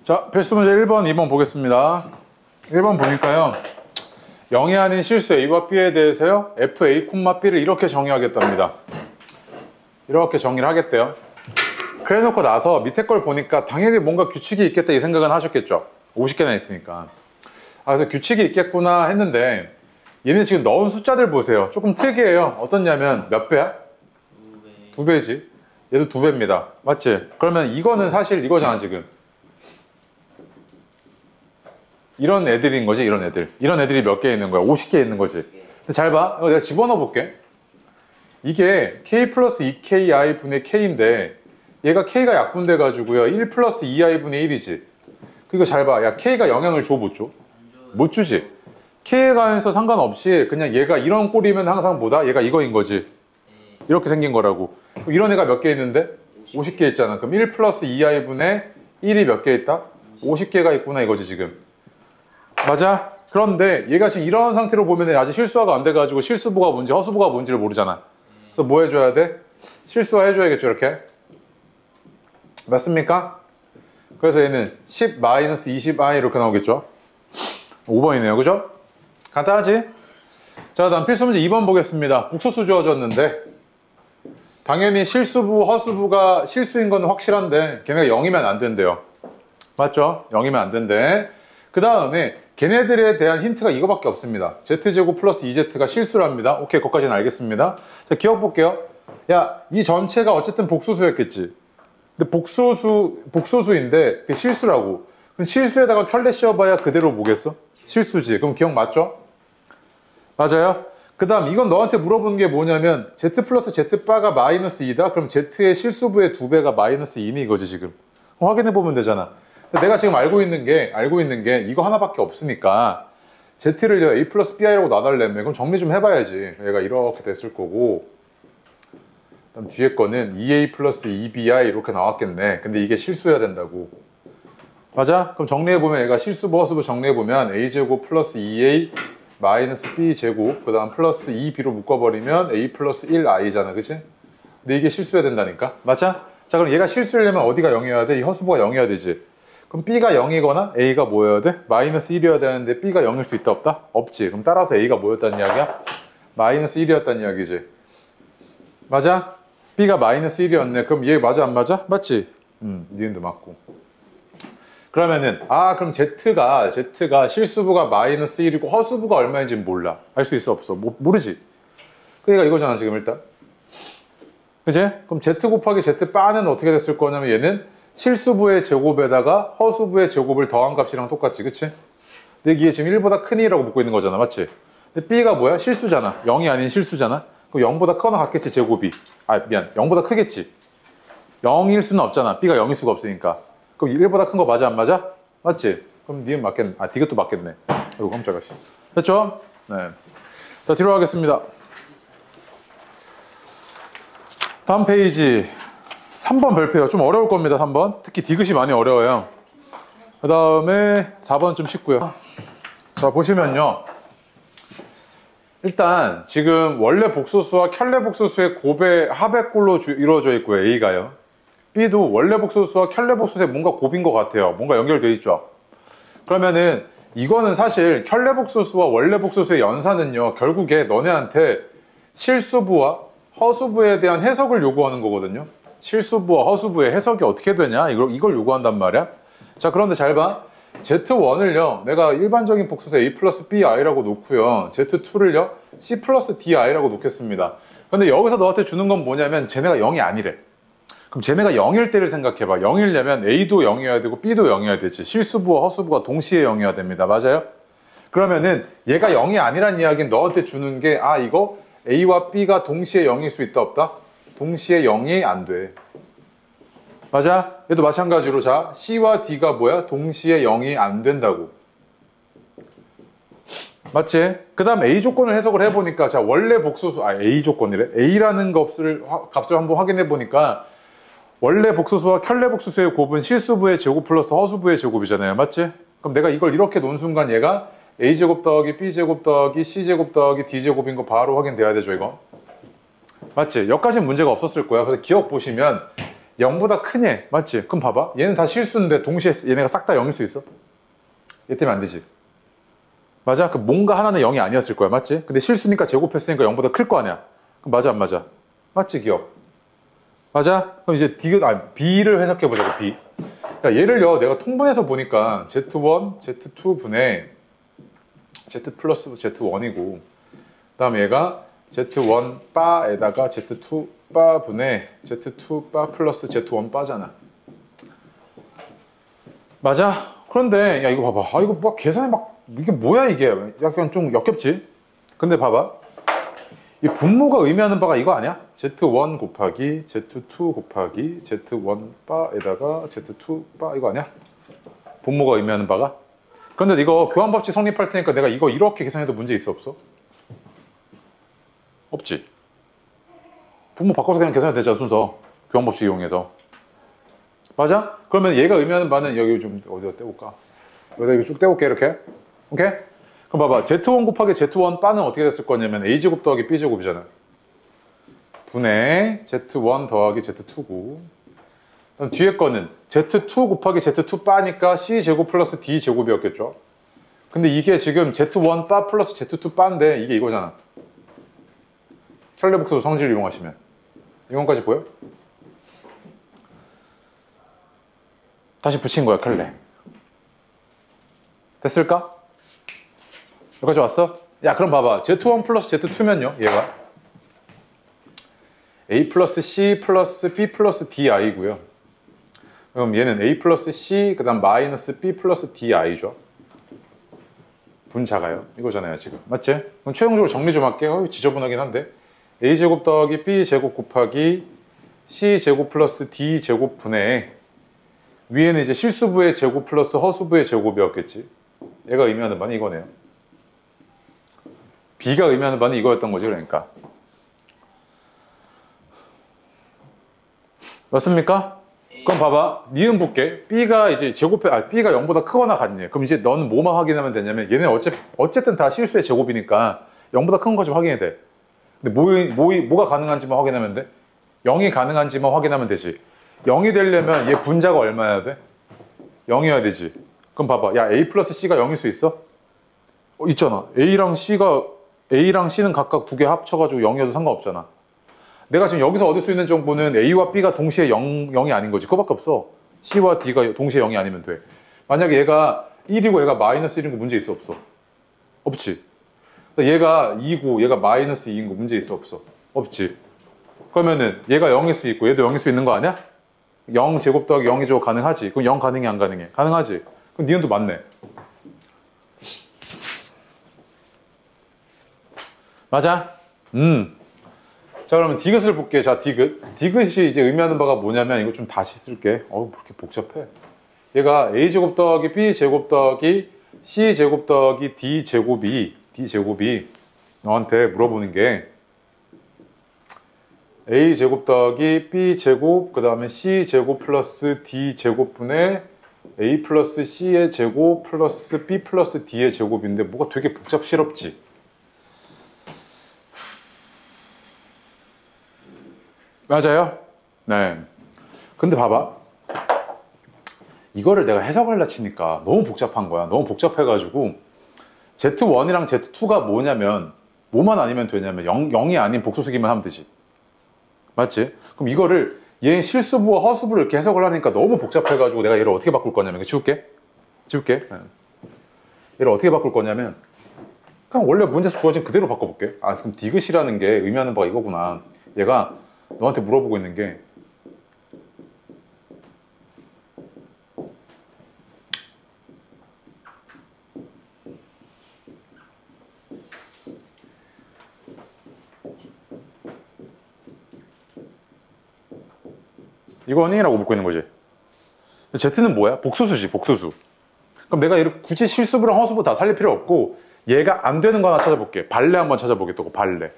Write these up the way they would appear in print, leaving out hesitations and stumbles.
자, 필수 문제 1번, 2번 보겠습니다. 1번 보니까요. 0이 아닌 실수 A와 B에 대해서요. FA, B를 이렇게 정의하겠답니다. 이렇게 정의를 하겠대요. 그래 놓고 나서 밑에 걸 보니까 당연히 뭔가 규칙이 있겠다 이 생각은 하셨겠죠. 50개나 있으니까. 아, 그래서 규칙이 있겠구나 했는데 얘네 지금 넣은 숫자들 보세요. 조금 특이해요. 어떻냐면 몇 배야? 2배지. 얘도 2배입니다. 맞지? 그러면 이거는 사실 이거잖아 지금. 이런 애들인 거지, 이런 애들. 이런 애들이 몇 개 있는 거야? 50개 있는 거지. 근데 잘 봐. 이거 내가 집어넣어 볼게. 이게 K 플러스 2KI 분의 K인데 얘가 K가 약분돼 가지고요. 1 플러스 2I 분의 1이지. 그리고 잘 봐. 야, K가 영향을 줘, 못 줘? 못 주지. K에 관해서 상관없이 그냥 얘가 이런 꼴이면 항상 뭐다? 얘가 이거인 거지. 이렇게 생긴 거라고. 그럼 이런 애가 몇 개 있는데? 50개 있잖아. 그럼 1 플러스 2I 분의 1이 몇 개 있다? 50개가 있구나 이거지 지금. 맞아? 그런데 얘가 지금 이런 상태로 보면 아직 실수화가 안 돼가지고 실수부가 뭔지 허수부가 뭔지를 모르잖아. 그래서 뭐 해줘야 돼? 실수화 해줘야겠죠 이렇게. 맞습니까? 그래서 얘는 10-20i 이렇게 나오겠죠. 5번이네요. 그죠? 간단하지? 자, 다음 필수 문제 2번 보겠습니다. 복소수 주어졌는데 당연히 실수부, 허수부가 실수인 건 확실한데 걔네가 0이면 안 된대요. 맞죠? 0이면 안 된대. 그 다음에 걔네들에 대한 힌트가 이거밖에 없습니다. Z제곱 플러스 2Z가 실수랍니다. 오케이, 거기까지는 알겠습니다. 자, 기억 볼게요. 야, 이 전체가 어쨌든 복소수였겠지. 근데 복소수인데 그게 실수라고. 그럼 실수에다가 켤레 씌워봐야 그대로 뭐겠어? 실수지. 그럼 기억 맞죠? 맞아요? 그 다음 이건 너한테 물어보는 게 뭐냐면 Z 플러스 Z바가 마이너스 2다? 그럼 Z의 실수부의 2배가 마이너스 2니 이거지 지금. 확인해보면 되잖아. 내가 지금 알고 있는 게 이거 하나밖에 없으니까 Z를 A 플러스 BI라고 놔달라며. 그럼 정리 좀 해봐야지. 얘가 이렇게 됐을 거고 그다음 뒤에 거는 2A 플러스 2BI 이렇게 나왔겠네. 근데 이게 실수해야 된다고. 맞아? 그럼 정리해보면 얘가 실수부 허수부 정리해보면 A제곱 플러스 2A 마이너스 B제곱 그 다음 플러스 2B로 묶어버리면 A 플러스 1I잖아. 그치? 근데 이게 실수해야 된다니까. 맞아? 자, 그럼 얘가 실수하려면 어디가 0이어야 돼? 이 허수부가 0이어야 되지. 그럼 B가 0이거나 A가 뭐여야 돼? 마이너스 1이어야 되는데 B가 0일 수 있다 없다? 없지. 그럼 따라서 A가 뭐였다는 이야기야? 마이너스 1이었다는 이야기지. 맞아? B가 마이너스 1이었네. 그럼 얘 맞아 안 맞아? 맞지? 니은도 맞고. 그러면은 그럼 Z가 실수부가 마이너스 1이고 허수부가 얼마인지 몰라. 알 수 있어 없어? 모르지. 그러니까 이거잖아 지금 일단. 그치? 그럼 Z 곱하기 Z 바는 어떻게 됐을 거냐면 얘는 실수부의 제곱에다가 허수부의 제곱을 더한 값이랑 똑같지. 그치? 근데 이게 지금 1보다 큰 2라고 묻고 있는 거잖아. 맞지? 근데 B가 뭐야? 실수잖아. 0이 아닌 실수잖아. 그럼 0보다 크거나 같겠지 제곱이. 미안. 0보다 크겠지. 0일 수는 없잖아. B가 0일 수가 없으니까. 그럼 1보다 큰 거 맞아 안 맞아? 맞지? 그럼 니은 맞겠네. 디귿도 맞겠네. 아이고 깜짝아. 됐죠? 네. 자, 뒤로 가겠습니다. 다음 페이지 3번 별표요. 좀 어려울 겁니다. 3번. 특히 디귿이 많이 어려워요. 그 다음에 4번 좀 쉽고요. 자, 보시면요. 일단 지금 원래 복소수와 켤레 복소수의 합의꼴로 이루어져 있고요. A가요. B도 원래 복소수와 켤레 복소수의 뭔가 곱인 것 같아요. 뭔가 연결되어 있죠. 그러면은 이거는 사실 켤레 복소수와 원래 복소수의 연산은요. 결국에 너네한테 실수부와 허수부에 대한 해석을 요구하는 거거든요. 실수부와 허수부의 해석이 어떻게 되냐? 이걸 요구한단 말이야. 자, 그런데 잘 봐. Z1을요. 내가 일반적인 복소수 A 플러스 BI라고 놓고요. Z2를요. C 플러스 DI라고 놓겠습니다. 근데 여기서 너한테 주는 건 뭐냐면 쟤네가 0이 아니래. 그럼 쟤네가 0일 때를 생각해봐. 0이려면 A도 0이어야 되고 B도 0이어야 되지. 실수부와 허수부가 동시에 0이어야 됩니다. 맞아요? 그러면은 얘가 0이 아니란 이야기는 너한테 주는 게 이거 A와 B가 동시에 0일 수 있다 없다? 동시에 0이 안 돼. 맞아? 얘도 마찬가지로 자 C와 D가 뭐야? 동시에 0이 안 된다고. 맞지? 그 다음 A 조건을 해석을 해보니까 자 원래 복소수 A 조건이래. A라는 값을 한번 확인해 보니까 원래 복소수와 켤레 복소수의 곱은 실수부의 제곱 플러스 허수부의 제곱이잖아요. 맞지? 그럼 내가 이걸 이렇게 놓은 순간 얘가 A제곱 더하기 B제곱 더하기 C제곱 더하기 D제곱인 거 바로 확인돼야 되죠 이거. 맞지? 여기까지는 문제가 없었을 거야. 그래서 기억 보시면 0보다 큰 얘, 맞지? 그럼 봐봐. 얘는 다 실수인데 동시에 얘네가 싹 다 0일 수 있어? 얘 때문에 안 되지. 맞아? 그 뭔가 하나는 0이 아니었을 거야, 맞지? 근데 실수니까 제곱했으니까 0보다 클 거 아니야. 그럼 맞아, 안 맞아? 맞지, 기억? 맞아? 그럼 이제 B를 해석해보자고, B. 그러니까 얘를요, 내가 통분해서 보니까 Z1, Z2 분의 Z 플러스 Z1이고, 그 다음에 얘가 Z1 바에다가 Z2 바 분의 Z2 바 플러스 Z1 바잖아. 맞아? 그런데, 야, 이거 봐봐. 아, 이거 막 계산이 막, 이게 뭐야, 이게. 약간 좀 역겹지? 근데 봐봐. 이 분모가 의미하는 바가 이거 아니야? Z1 곱하기 Z2 곱하기 Z1 바에다가 Z2 바 이거 아니야? 분모가 의미하는 바가? 그런데 이거 교환법칙 성립할 테니까 내가 이거 이렇게 계산해도 문제 있어 없어? 없지. 분모 바꿔서 그냥 계산해도 되잖아, 순서. 교환법칙 이용해서. 맞아? 그러면 얘가 의미하는 바는 여기 좀 어디다 떼볼까? 여기다 이거 쭉 떼볼게, 이렇게. 오케이? 그럼 봐봐. Z1 곱하기 Z1 바는 어떻게 됐을 거냐면 A제곱 더하기 B제곱이잖아. 분의 Z1 더하기 Z2고. 그럼 뒤에 거는 Z2 곱하기 Z2 바니까 C제곱 플러스 D제곱이었겠죠. 근데 이게 지금 Z1 바 플러스 Z2 바인데 이게 이거잖아. 켈레복수 성질 이용하시면. 이건까지 보여? 다시 붙인 거야, 켈레. 됐을까? 여기까지 왔어? 야, 그럼 봐봐. Z1 플러스 Z2면요, 얘가. A 플러스 C 플러스 B 플러스 DI고요. 그럼 얘는 A 플러스 C, 그 다음 마이너스 B 플러스 DI죠. 분자가요. 이거잖아요, 지금. 맞지? 그럼 최종적으로 정리 좀 할게요. 지저분하긴 한데. A제곱 더하기 B제곱 곱하기 C제곱 플러스 D제곱 분의 위에는 이제 실수부의 제곱 플러스 허수부의 제곱이었겠지. 얘가 의미하는 바는 이거네요. B가 의미하는 바는 이거였던 거지, 그러니까. 맞습니까? 그럼 봐봐. 니은 볼게. B가 이제 B가 0보다 크거나 같네. 그럼 이제 너는 뭐만 확인하면 되냐면, 얘는 어쨌든 다 실수의 제곱이니까 0보다 큰 것이 확인이 돼. 근데 뭐가 가능한지만 확인하면 돼? 0이 가능한지만 확인하면 되지. 0이 되려면 얘 분자가 얼마여야 돼? 0이어야 되지. 그럼 봐봐. 야, A 플러스 C가 0일 수 있어? 있잖아. A랑 C는 각각 두 개 합쳐가지고 0이어도 상관없잖아. 내가 지금 여기서 얻을 수 있는 정보는 A와 B가 동시에 0이 아닌 거지. 그거밖에 없어. C와 D가 동시에 0이 아니면 돼. 만약에 얘가 1이고 얘가 마이너스 1인 거 문제 있어 없어? 없지. 얘가 2고 얘가 마이너스 2인 거 문제 있어 없어? 없지. 그러면은 얘가 0일 수 있고 얘도 0일 수 있는 거 아니야? 0 제곱 더하기 0이 제곱 가능하지? 그럼 0 가능해 안 가능해? 가능하지. 그럼 니은도 맞네. 맞아? 자, 그러면 디귿을 볼게. 자, 디귿. 디귿이 이제 의미하는 바가 뭐냐면, 이거 좀 다시 쓸게. 왜 이렇게 복잡해? 얘가 A제곱 더하기 B제곱 더하기 C제곱 더하기 D제곱이 너한테 물어보는 게 A제곱 더하기 B제곱, 그 다음에 C제곱 플러스 D제곱분의 A 플러스 C의 제곱 플러스 B 플러스 D의 제곱인데 뭐가 되게 복잡스럽지? 맞아요? 네. 근데 봐봐. 이거를 내가 해석을 하려치니까 너무 복잡한 거야. 너무 복잡해가지고 Z1이랑 Z2가 뭐냐면 뭐만 아니면 되냐면 0이 아닌 복소수기만 하면 되지. 맞지? 그럼 이거를 얘 실수부와 허수부를 이렇게 해석을 하니까 너무 복잡해가지고 내가 얘를 어떻게 바꿀 거냐면 지울게. 네. 얘를 어떻게 바꿀 거냐면 그냥 원래 문제에서 주어진 그대로 바꿔볼게. 아, 그럼 디귿이라는 게 의미하는 바가 이거구나. 얘가 너한테 물어보고 있는 게 이거니라고 묻고 있는 거지. Z는 뭐야? 복수수지, 복수수. 그럼 내가 얘를 굳이 실수부랑 허수부 다 살릴 필요 없고 얘가 안 되는 거 하나 찾아볼게. 발레 한번 찾아보겠다고, 발레.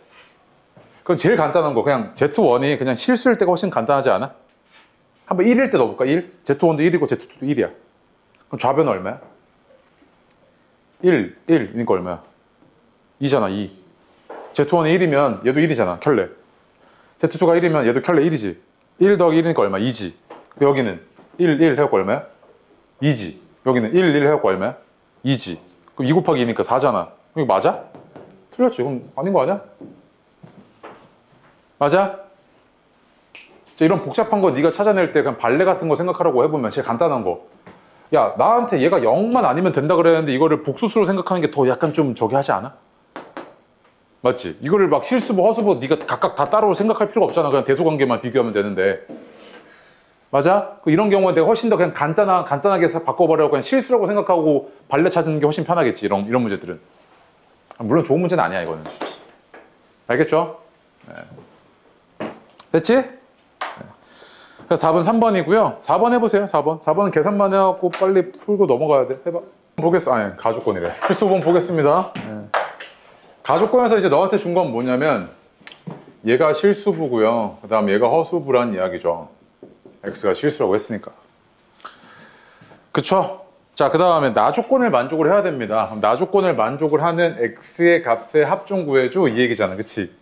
그럼 제일 간단한 거 그냥 Z1이 그냥 실수일 때가 훨씬 간단하지 않아? 한번 1일 때 넣어볼까? 1? Z1도 1이고 Z2도 1이야. 그럼 좌변은 얼마야? 1이니까 얼마야? 2잖아, 2. Z1이 1이면 얘도 1이잖아, 켤레. Z2가 1이면 얘도 켤레 1이지. 1 더하기 1이니까 얼마? 2지. 여기는 1 해갖고 얼마야? 2지. 여기는 1 해갖고 얼마야? 2지. 그럼 2 곱하기 2니까 4잖아. 이거 맞아? 틀렸지. 그럼 아닌 거 아니야? 맞아? 이런 복잡한 거 네가 찾아낼 때 그냥 발레 같은 거 생각하라고 해보면 제일 간단한 거. 야, 나한테 얘가 0만 아니면 된다 그랬는데 이거를 복수수로 생각하는 게 더 약간 좀 저기 하지 않아? 맞지? 이거를 막 실수부, 허수부 네가 각각 다 따로 생각할 필요가 없잖아. 그냥 대소관계만 비교하면 되는데. 맞아? 이런 경우는 내가 훨씬 더 그냥 간단하게 바꿔버리라고 그냥 실수라고 생각하고 발레 찾는 게 훨씬 편하겠지. 이런 문제들은. 물론 좋은 문제는 아니야, 이거는. 알겠죠? 네. 됐지? 네. 그래서 답은 3번이고요. 4번 해보세요, 4번. 4번은 계산만 해갖고 빨리 풀고 넘어가야 돼. 해봐. 아니, 가족권이래. 필수 5번 보겠습니다. 네. 가족권에서 이제 너한테 준 건 뭐냐면 얘가 실수부고요. 그 다음 얘가 허수부란 이야기죠. x가 실수라고 했으니까. 그쵸? 자, 그 다음에 나조건을 만족을 해야 됩니다. 그럼 나조건을 만족을 하는 x의 값의 합 좀 구해줘 이 얘기잖아. 그치?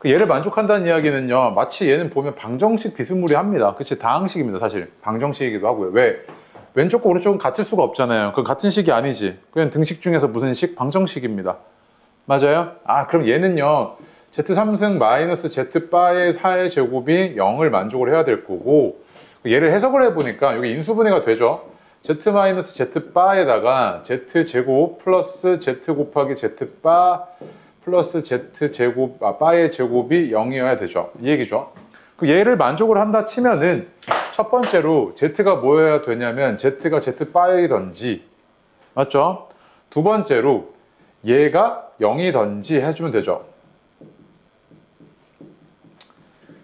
얘를 만족한다는 이야기는요, 마치 얘는 보면 방정식 비스무리합니다. 그치? 다항식입니다. 사실 방정식이기도 하고요. 왜? 왼쪽과 오른쪽은 같을 수가 없잖아요. 그건 같은 식이 아니지. 그냥 등식 중에서 무슨 식? 방정식입니다. 맞아요? 아, 그럼 얘는요, z3승 마이너스 z바의 4의 제곱이 0을 만족을 해야 될 거고, 얘를 해석을 해보니까 여기 인수분해가 되죠. z 마이너스 z바에다가 z제곱 플러스 z 곱하기 z바 플러스 z제곱, 바의 제곱이 0이어야 되죠. 이 얘기죠. 얘를 만족을 한다 치면은 첫 번째로 z가 뭐여야 되냐면 z가 z바이던지, 맞죠? 두 번째로 얘가 0이던지 해주면 되죠.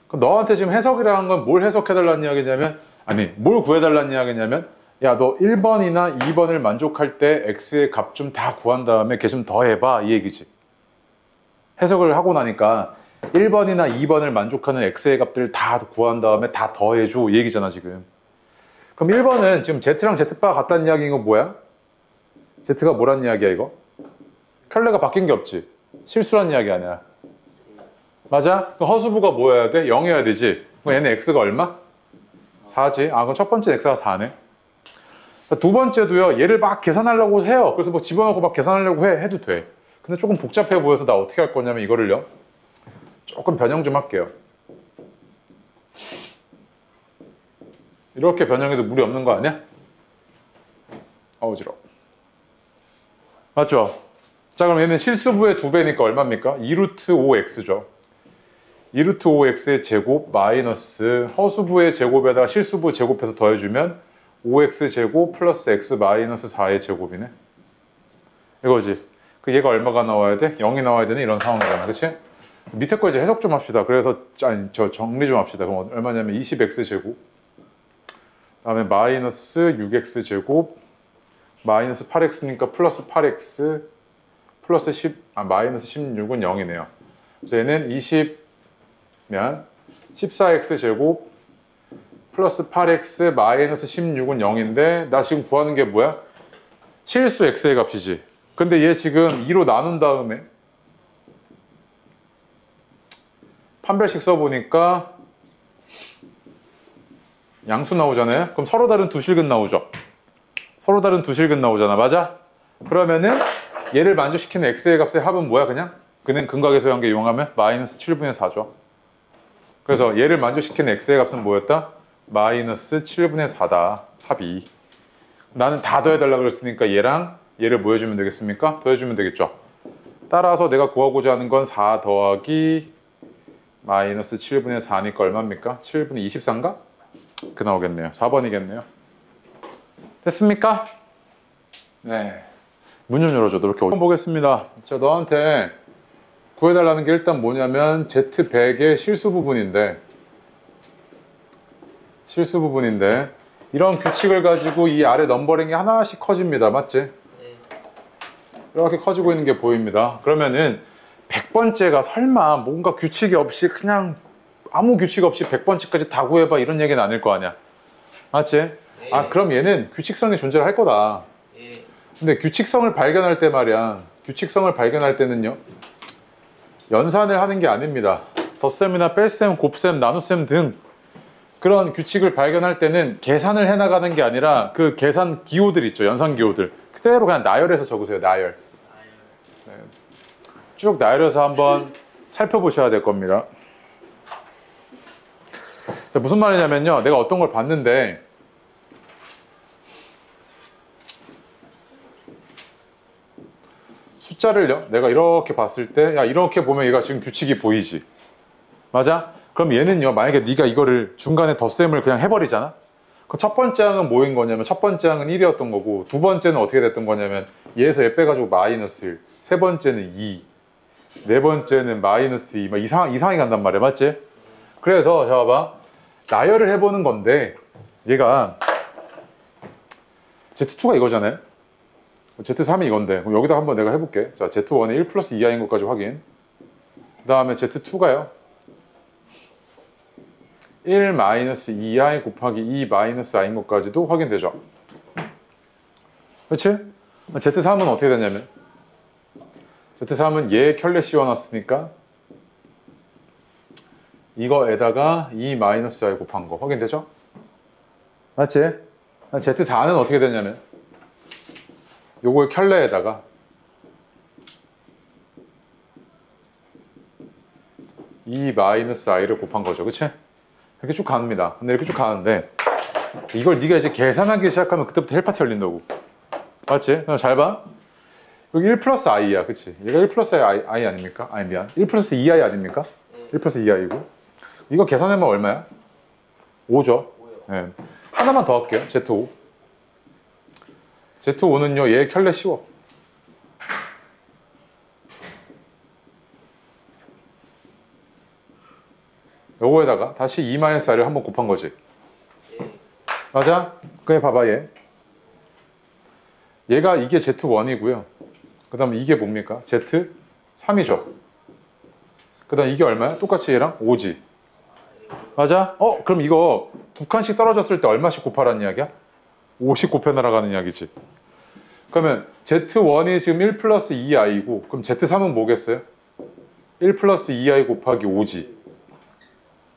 그럼 너한테 지금 해석이라는 건 뭘 해석해달라는 이야기냐면, 아니, 뭘 구해달라는 이야기냐면, 야, 너 1번이나 2번을 만족할 때 x의 값 좀 다 구한 다음에 걔 좀 더해봐 이 얘기지. 해석을 하고 나니까 1번이나 2번을 만족하는 x의 값들 다 구한 다음에 다 더해줘 이 얘기잖아 지금. 그럼 1번은 지금 z랑 z바가 같다는 이야기인 건 뭐야? z가 뭐란 이야기야 이거? 켤레가 바뀐 게 없지. 실수란 이야기 아니야. 맞아? 그럼 허수부가 뭐여야 돼? 0이어야 되지. 그럼 얘는 x가 얼마? 4지. 아, 그럼 첫 번째 x가 4네. 두 번째도요, 얘를 막 계산하려고 해요. 그래서 뭐 집어넣고 막 계산하려고 해도 돼. 근데 조금 복잡해 보여서 나 어떻게 할 거냐면 이거를요, 조금 변형 좀 할게요. 이렇게 변형해도 무리 없는 거 아니야? 어지러워. 맞죠? 자, 그럼 얘는 실수부의 2배니까 얼마입니까? 2루트 5x죠. 2루트 5x의 제곱 마이너스 허수부의 제곱에다가 실수부 제곱해서 더해주면 5x제곱 플러스 x 마이너스 4의 제곱이네. 이거지. 그 얘가 얼마가 나와야 돼? 0이 나와야 되는 이런 상황이잖아. 그치? 밑에 거 이제 해석 좀 합시다. 그래서, 아니, 정리 좀 합시다. 그럼 얼마냐면 20x제곱. 그 다음에 마이너스 6x제곱. 마이너스 8x니까 플러스 8x. 플러스 10, 마이너스 16은 0이네요. 그래서 얘는 20면 14x제곱 플러스 8x 마이너스 16은 0인데 나 지금 구하는 게 뭐야? 실수 x의 값이지. 근데 얘 지금 2로 나눈 다음에 판별식 써보니까 양수 나오잖아요. 그럼 서로 다른 두 실근 나오죠. 서로 다른 두 실근 나오잖아. 맞아? 그러면은 얘를 만족시키는 x의 값의 합은 뭐야 그냥? 그는 근각에서 한계 이용하면 마이너스 7분의 4죠. 그래서 얘를 만족시키는 x의 값은 뭐였다? 마이너스 7분의 4다. 합이. 나는 다 더해달라고 그랬으니까 얘랑 얘를 뭐 해주면 되겠습니까? 더해주면 되겠죠. 따라서 내가 구하고자 하는 건 4 더하기 마이너스 7분의 4니까 얼마입니까? 7분의 24인가? 그 나오겠네요. 4번이겠네요. 됐습니까? 네. 문 좀 열어줘. 너 이렇게 한번 보겠습니다. 자, 너한테 구해달라는 게 일단 뭐냐면 Z100의 실수 부분인데 이런 규칙을 가지고 이 아래 넘버링이 하나씩 커집니다. 맞지? 이렇게 커지고 있는 게 보입니다. 그러면은 100번째가 설마 뭔가 규칙이 없이 그냥 아무 규칙 없이 100번째까지 다 구해봐 이런 얘기는 아닐 거 아니야. 맞지? 아, 그럼 얘는 규칙성이 존재를 할 거다. 근데 규칙성을 발견할 때 말이야, 규칙성을 발견할 때는요, 연산을 하는 게 아닙니다. 덧셈이나 뺄셈, 곱셈, 나눗셈 등 그런 규칙을 발견할 때는 계산을 해나가는 게 아니라 그 계산 기호들 있죠. 연산 기호들. 그대로 그냥 나열해서 적으세요. 나열. 네. 쭉 나열해서 한번 살펴보셔야 될 겁니다. 자, 무슨 말이냐면요. 내가 어떤 걸 봤는데 숫자를요. 내가 이렇게 봤을 때 야, 이렇게 보면 얘가 지금 규칙이 보이지. 맞아? 그럼 얘는요. 만약에 네가 이거를 중간에 덧셈을 그냥 해버리잖아. 그 첫 번째 항은 뭐인 거냐면 첫 번째 항은 1이었던 거고 두 번째는 어떻게 됐던 거냐면 얘에서 얘 빼가지고 마이너스 1, 세 번째는 2, 네 번째는 마이너스 2 막 이상하게 간단 말이야. 맞지? 그래서 자 봐봐. 나열을 해보는 건데 얘가 Z2가 이거잖아요. Z3이 이건데 그럼 여기다 한번 내가 해볼게. 자, Z1이 1 플러스 2i인 것까지 확인. 그 다음에 Z2가요 1 마이너스 2i 곱하기 2 마이너스 i인 것까지도 확인되죠. 그렇지? Z3은 어떻게 되냐면 Z3은 얘 켤레 씌워놨으니까 이거에다가 2 마이너스 i 곱한 거 확인되죠? 맞지? Z4는 어떻게 되냐면 요걸 켤레에다가 이 마이너스 i를 곱한 거죠. 그치? 이렇게 쭉 갑니다. 근데 이렇게 쭉 가는데 이걸 네가 이제 계산하기 시작하면 그때부터 헬파티 열린다고. 맞지? 그럼 잘 봐. 여기 1 플러스 i야. 그치? 얘가 1 플러스 i 아닙니까? 아니 미안. 1 플러스 2i 아닙니까? 1 플러스 2i고 이거 계산하면 얼마야? 5죠. 네. 하나만 더 할게요. Z5. Z5는요. 얘 켤레 씌워. 요거에다가 다시 2-i를 한번 곱한 거지. 맞아? 그래 봐봐 얘. 얘가 이게 Z1이고요. 그 다음에 이게 뭡니까? Z3이죠. 그 다음 이게 얼마야? 똑같이 얘랑 5지. 맞아? 그럼 이거 두 칸씩 떨어졌을 때 얼마씩 곱하라는 이야기야? 5씩 곱해 나가는 이야기지. 그러면 Z1이 지금 1 플러스 2i고 그럼 Z3은 뭐겠어요? 1 플러스 2i 곱하기 5지.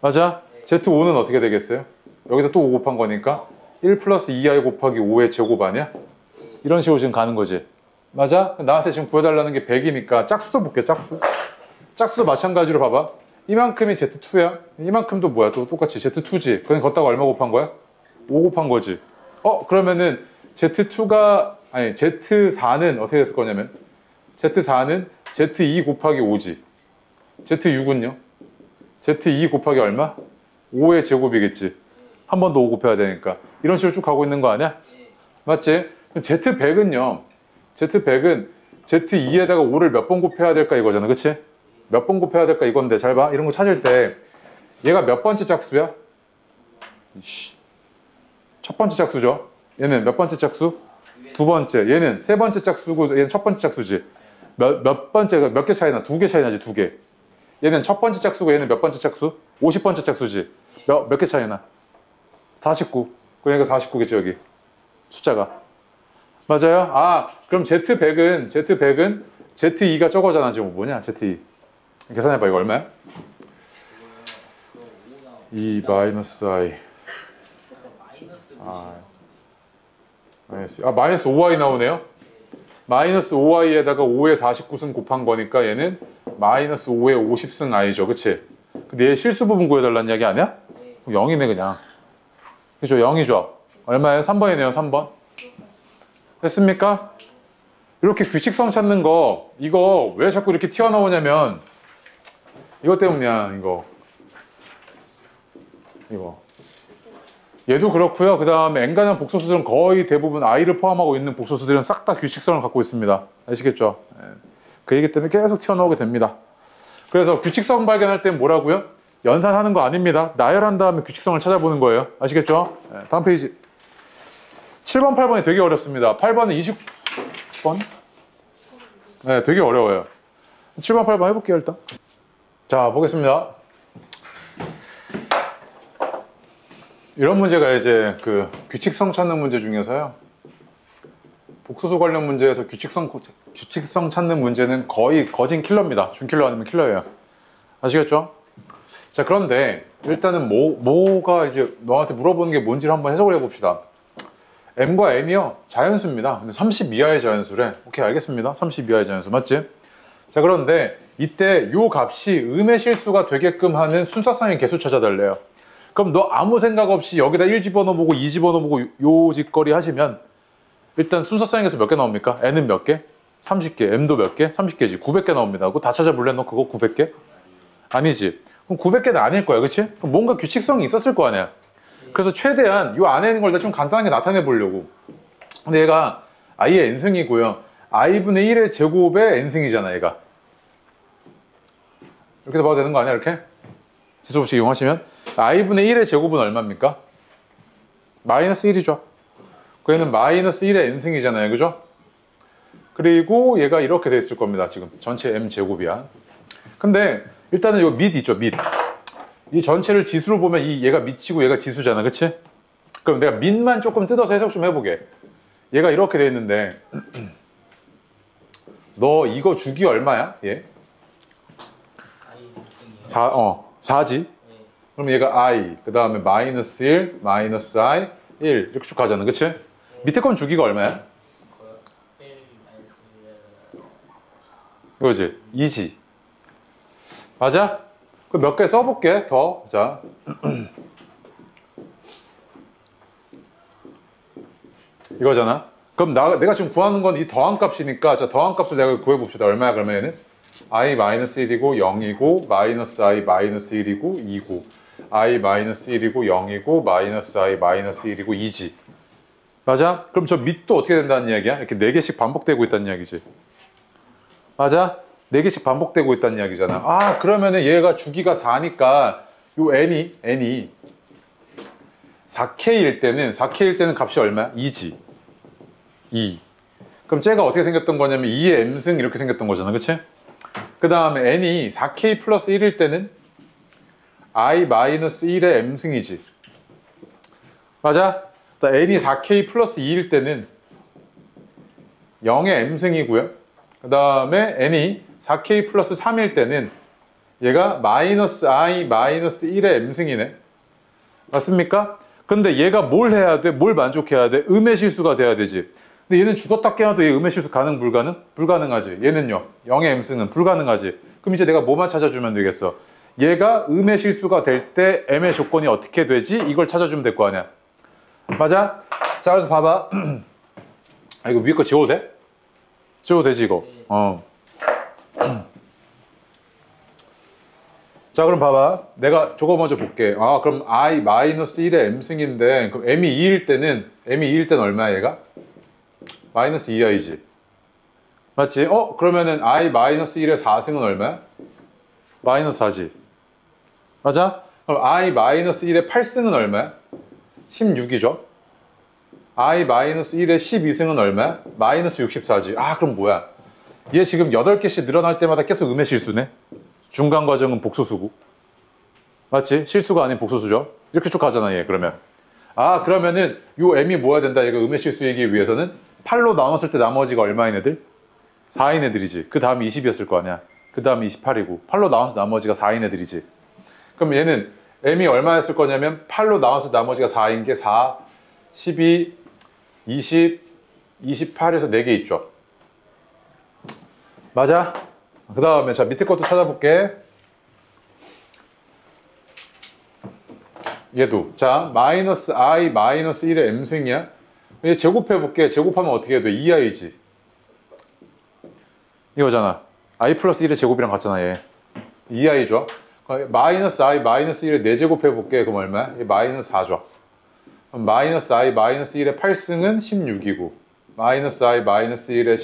맞아? Z5는 어떻게 되겠어요? 여기다 또 5 곱한 거니까 1 플러스 2i 곱하기 5의 제곱 아니야? 이런 식으로 지금 가는 거지. 맞아? 나한테 지금 구해달라는 게 100이니까 짝수도 볼게. 짝수. 짝수도 마찬가지로 봐봐. 이만큼이 Z2야. 이만큼도 뭐야? 또 똑같이 Z2지. 그냥 걷다가 얼마 곱한 거야? 5 곱한 거지. 그러면은 Z2가 아니 Z4는 어떻게 됐을 거냐면 Z4는 Z2 곱하기 5지. Z6은요? Z2 곱하기 얼마? 5의 제곱이겠지. 한 번 더 5 곱해야 되니까. 이런 식으로 쭉 가고 있는 거 아니야? 맞지? Z100은요. Z100은 Z2에다가 5를 몇 번 곱해야 될까 이거잖아. 그치? 몇 번 곱해야 될까 이건데 잘 봐. 이런 거 찾을 때 얘가 몇 번째 짝수야? 첫 번째 짝수죠. 얘는 몇 번째 짝수? 두 번째. 얘는 세 번째 짝수고 얘는 첫 번째 짝수지. 몇 번째가 몇 개 차이나? 두 개 차이 나지. 두 개. 얘는 첫 번째 짝수고 얘는 몇 번째 짝수? 50번째 짝수지. 몇 개 차이 나? 49. 그러니까 49겠죠 여기. 숫자가. 맞아요? 그럼 Z100은 Z2가 저거잖아. 지금 뭐냐? Z2. 계산해봐. 이거 얼마야? 2 마이너스 i. 마이너스 5i 나오네요. 마이너스 5i에다가 5의 49승 곱한 거니까 얘는 마이너스 5의 50승 i죠. 그치? 근데 얘 실수 부분 구해달라는 이야기 아니야? 0이네 그냥. 그죠? 0이죠. 얼마예요? 3번이네요. 3번. 됐습니까? 이렇게 규칙성 찾는 거 이거 왜 자꾸 이렇게 튀어나오냐면 이것 때문이야. 이거 얘도 그렇고요. 그 다음에 N가량 복소수들은 거의 대부분 i를 포함하고 있는 복소수들은 싹 다 규칙성을 갖고 있습니다. 아시겠죠? 그 얘기 때문에 계속 튀어나오게 됩니다. 그래서 규칙성 발견할 땐 뭐라고요? 연산하는 거 아닙니다. 나열한 다음에 규칙성을 찾아보는 거예요. 아시겠죠? 다음 페이지. 7번, 8번이 되게 어렵습니다. 8번은 20번? 네, 되게 어려워요. 7번, 8번 해볼게요, 일단. 자, 보겠습니다. 이런 문제가 이제 그 규칙성 찾는 문제 중에서요. 복소수 관련 문제에서 규칙성 찾는 문제는 거의 거진 킬러입니다. 준킬러 아니면 킬러예요. 아시겠죠? 자, 그런데 일단은 뭐가 이제 너한테 물어보는 게 뭔지를 한번 해석을 해봅시다. m과 n이요 자연수입니다. 근데 30 이하의 자연수래. 오케이, 알겠습니다. 30 이하의 자연수 맞지? 자, 그런데 이때 요 값이 음의 실수가 되게끔 하는 순서상의 개수 찾아달래요. 그럼 너 아무 생각 없이 여기다 1 집어넣어보고 2 집어넣어보고 요 짓거리 하시면 일단 순서상의 개수 몇 개 나옵니까? n은 몇 개? 30개. m도 몇 개? 30개지. 900개 나옵니다. 그거 다 찾아볼래? 너 그거 900개? 아니지. 그럼 900개는 아닐 거야. 그치? 그럼 뭔가 규칙성이 있었을 거 아니야. 그래서 최대한 이 안에 있는 걸 좀 간단하게 나타내 보려고. 근데 얘가 i의 n승이고요. i분의 1의 제곱의 n승이잖아, 얘가. 이렇게 봐도 되는 거 아니야, 이렇게? 지수법칙 이용하시면. i분의 1의 제곱은 얼마입니까? 마이너스 1이죠. 그 얘는 마이너스 1의 n승이잖아요, 그죠? 그리고 얘가 이렇게 돼 있을 겁니다, 지금. 전체 m제곱이야. 근데 일단은 요 밑 있죠, 밑. 이 전체를 지수로 보면 얘가 밑이고 얘가 지수잖아, 그치? 그럼 내가 밑만 조금 뜯어서 해석 좀 해보게. 얘가 이렇게 돼 있는데 너 이거 주기 얼마야? 얘? 4지? 그럼 얘가 i, 그 다음에 마이너스 1, 마이너스 i, 1 이렇게 쭉 가잖아, 그치? 밑에 건 주기가 얼마야? 이거지? 2지. 맞아? 그럼 몇 개 써볼게, 더. 자. 이거잖아. 그럼 내가 지금 구하는 건 이 더한 값이니까, 자, 더한 값을 내가 구해봅시다. 얼마야, 그러면 얘는? i 마이너스 1이고 0이고 마이너스 i 마이너스 1이고 2고 i 마이너스 1이고 0이고 마이너스 i 마이너스 1이고 2지. 맞아? 그럼 저 밑도 어떻게 된다는 이야기야? 이렇게 4개씩 반복되고 있다는 이야기지. 맞아? 4개씩 반복되고 있다는 이야기잖아. 아, 그러면은 얘가 주기가 4니까 요 n이 4K일 때는 값이 얼마야? 2지. 2. 그럼 쟤가 어떻게 생겼던 거냐면 2의 m승 이렇게 생겼던 거잖아, 그치? 그 다음에 n이 4K 플러스 1일 때는 i 마이너스 1의 m승이지. 맞아? n이 4K 플러스 2일 때는 0의 m승이고요. 그 다음에 n이 4K 플러스 3일 때는 얘가 마이너스 i 마이너스 1의 m승이네. 맞습니까? 근데 얘가 뭘 해야 돼? 뭘 만족해야 돼? 음의 실수가 돼야 되지. 근데 얘는 죽었다 깨어도 얘 음의 실수 가능 불가능? 불가능하지. 얘는요. 0의 m승은 불가능하지. 그럼 이제 내가 뭐만 찾아주면 되겠어? 얘가 음의 실수가 될 때 m의 조건이 어떻게 되지? 이걸 찾아주면 될 거 아니야. 맞아? 자, 그래서 봐봐. 아, 이거 위에 거 지워도 돼? 지워도 되지, 이거? 자, 그럼 봐봐. 내가 저거 먼저 볼게. 아, 그럼 i 마이너스 1의 m승인데, 그럼 m이 2일 때는 얼마야, 얘가? 마이너스 2i지. 맞지? 그러면은 i 마이너스 1의 4승은 얼마야? 마이너스 4지. 맞아? 그럼 i 마이너스 1의 8승은 얼마야? 16이죠. i 마이너스 1의 12승은 얼마야? 마이너스 64지. 아, 그럼 뭐야? 얘 지금 8개씩 늘어날 때마다 계속 음의 실수네? 중간 과정은 복수수고. 맞지? 실수가 아닌 복수수죠. 이렇게 쭉 가잖아, 얘, 그러면. 아, 그러면은 요 m이 뭐야 된다? 얘가 음의 실수이기 위해서는 8로 나눴을 때 나머지가 얼마인 애들? 4인 애들이지. 그 다음이 20이었을 거 아니야. 그 다음이 28이고 8로 나눠서 나머지가 4인 애들이지. 그럼 얘는 m이 얼마였을 거냐면 8로 나눠서 나머지가 4인 게 4, 12, 20, 28에서 4개 있죠. 맞아? 그 다음에 자, 밑에 것도 찾아볼게. 얘도 자, 마이너스 i 마이너스 1의 m승이야. 얘 제곱해볼게. 제곱하면 어떻게 해야 돼? 2i지. 이거잖아. i 플러스 1의 제곱이랑 같잖아, 얘. 2i죠. 마이너스 i 마이너스 1의 4제곱 해볼게. 그럼 얼마야? 얘 마이너스 4죠. 그럼 마이너스 i 마이너스 1의 8승은 16이고 마이너스 i 마이너스 1의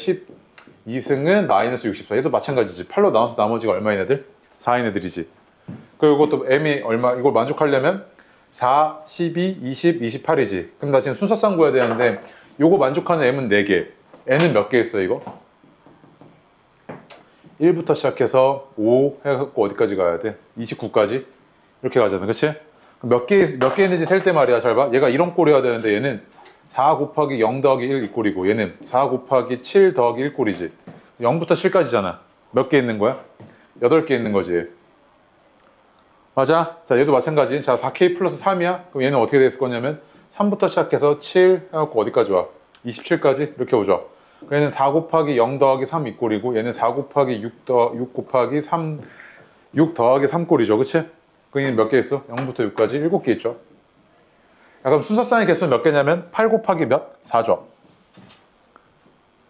12승은 마이너스 64. 얘도 마찬가지지. 8로 나눠서 나머지가 얼마인 애들? 4인 애들이지. 그리고 또 m이 얼마, 이걸 만족하려면 4, 12, 20, 28이지. 그럼 나 지금 순서상 구해야 되는데 요거 만족하는 m은 4개. n은 몇 개 있어, 이거? 1부터 시작해서 5 해갖고 어디까지 가야 돼? 29까지? 이렇게 가잖아, 그치? 몇 개 있는지 셀 때 말이야, 잘 봐. 얘가 이런 꼴이어야 되는데 얘는 4 곱하기 0 더하기 1 이 꼴이고 얘는 4 곱하기 7 더하기 1 꼴이지. 0부터 7까지잖아. 몇 개 있는 거야? 8개 있는 거지. 맞아? 자, 얘도 마찬가지. 자, 4K 플러스 3이야? 그럼 얘는 어떻게 됐을 거냐면 3부터 시작해서 7 해갖고 어디까지 와? 27까지? 이렇게 오죠. 얘는 4 곱하기 0 더하기 3 이꼴이고 얘는 4 곱하기 6 곱하기 3 6 더하기 3꼴이죠. 그치? 그얘는 몇 개 있어? 0부터 6까지 7개 있죠. 야, 그럼 순서쌍의 개수는 몇 개냐면 8 곱하기 몇? 4죠.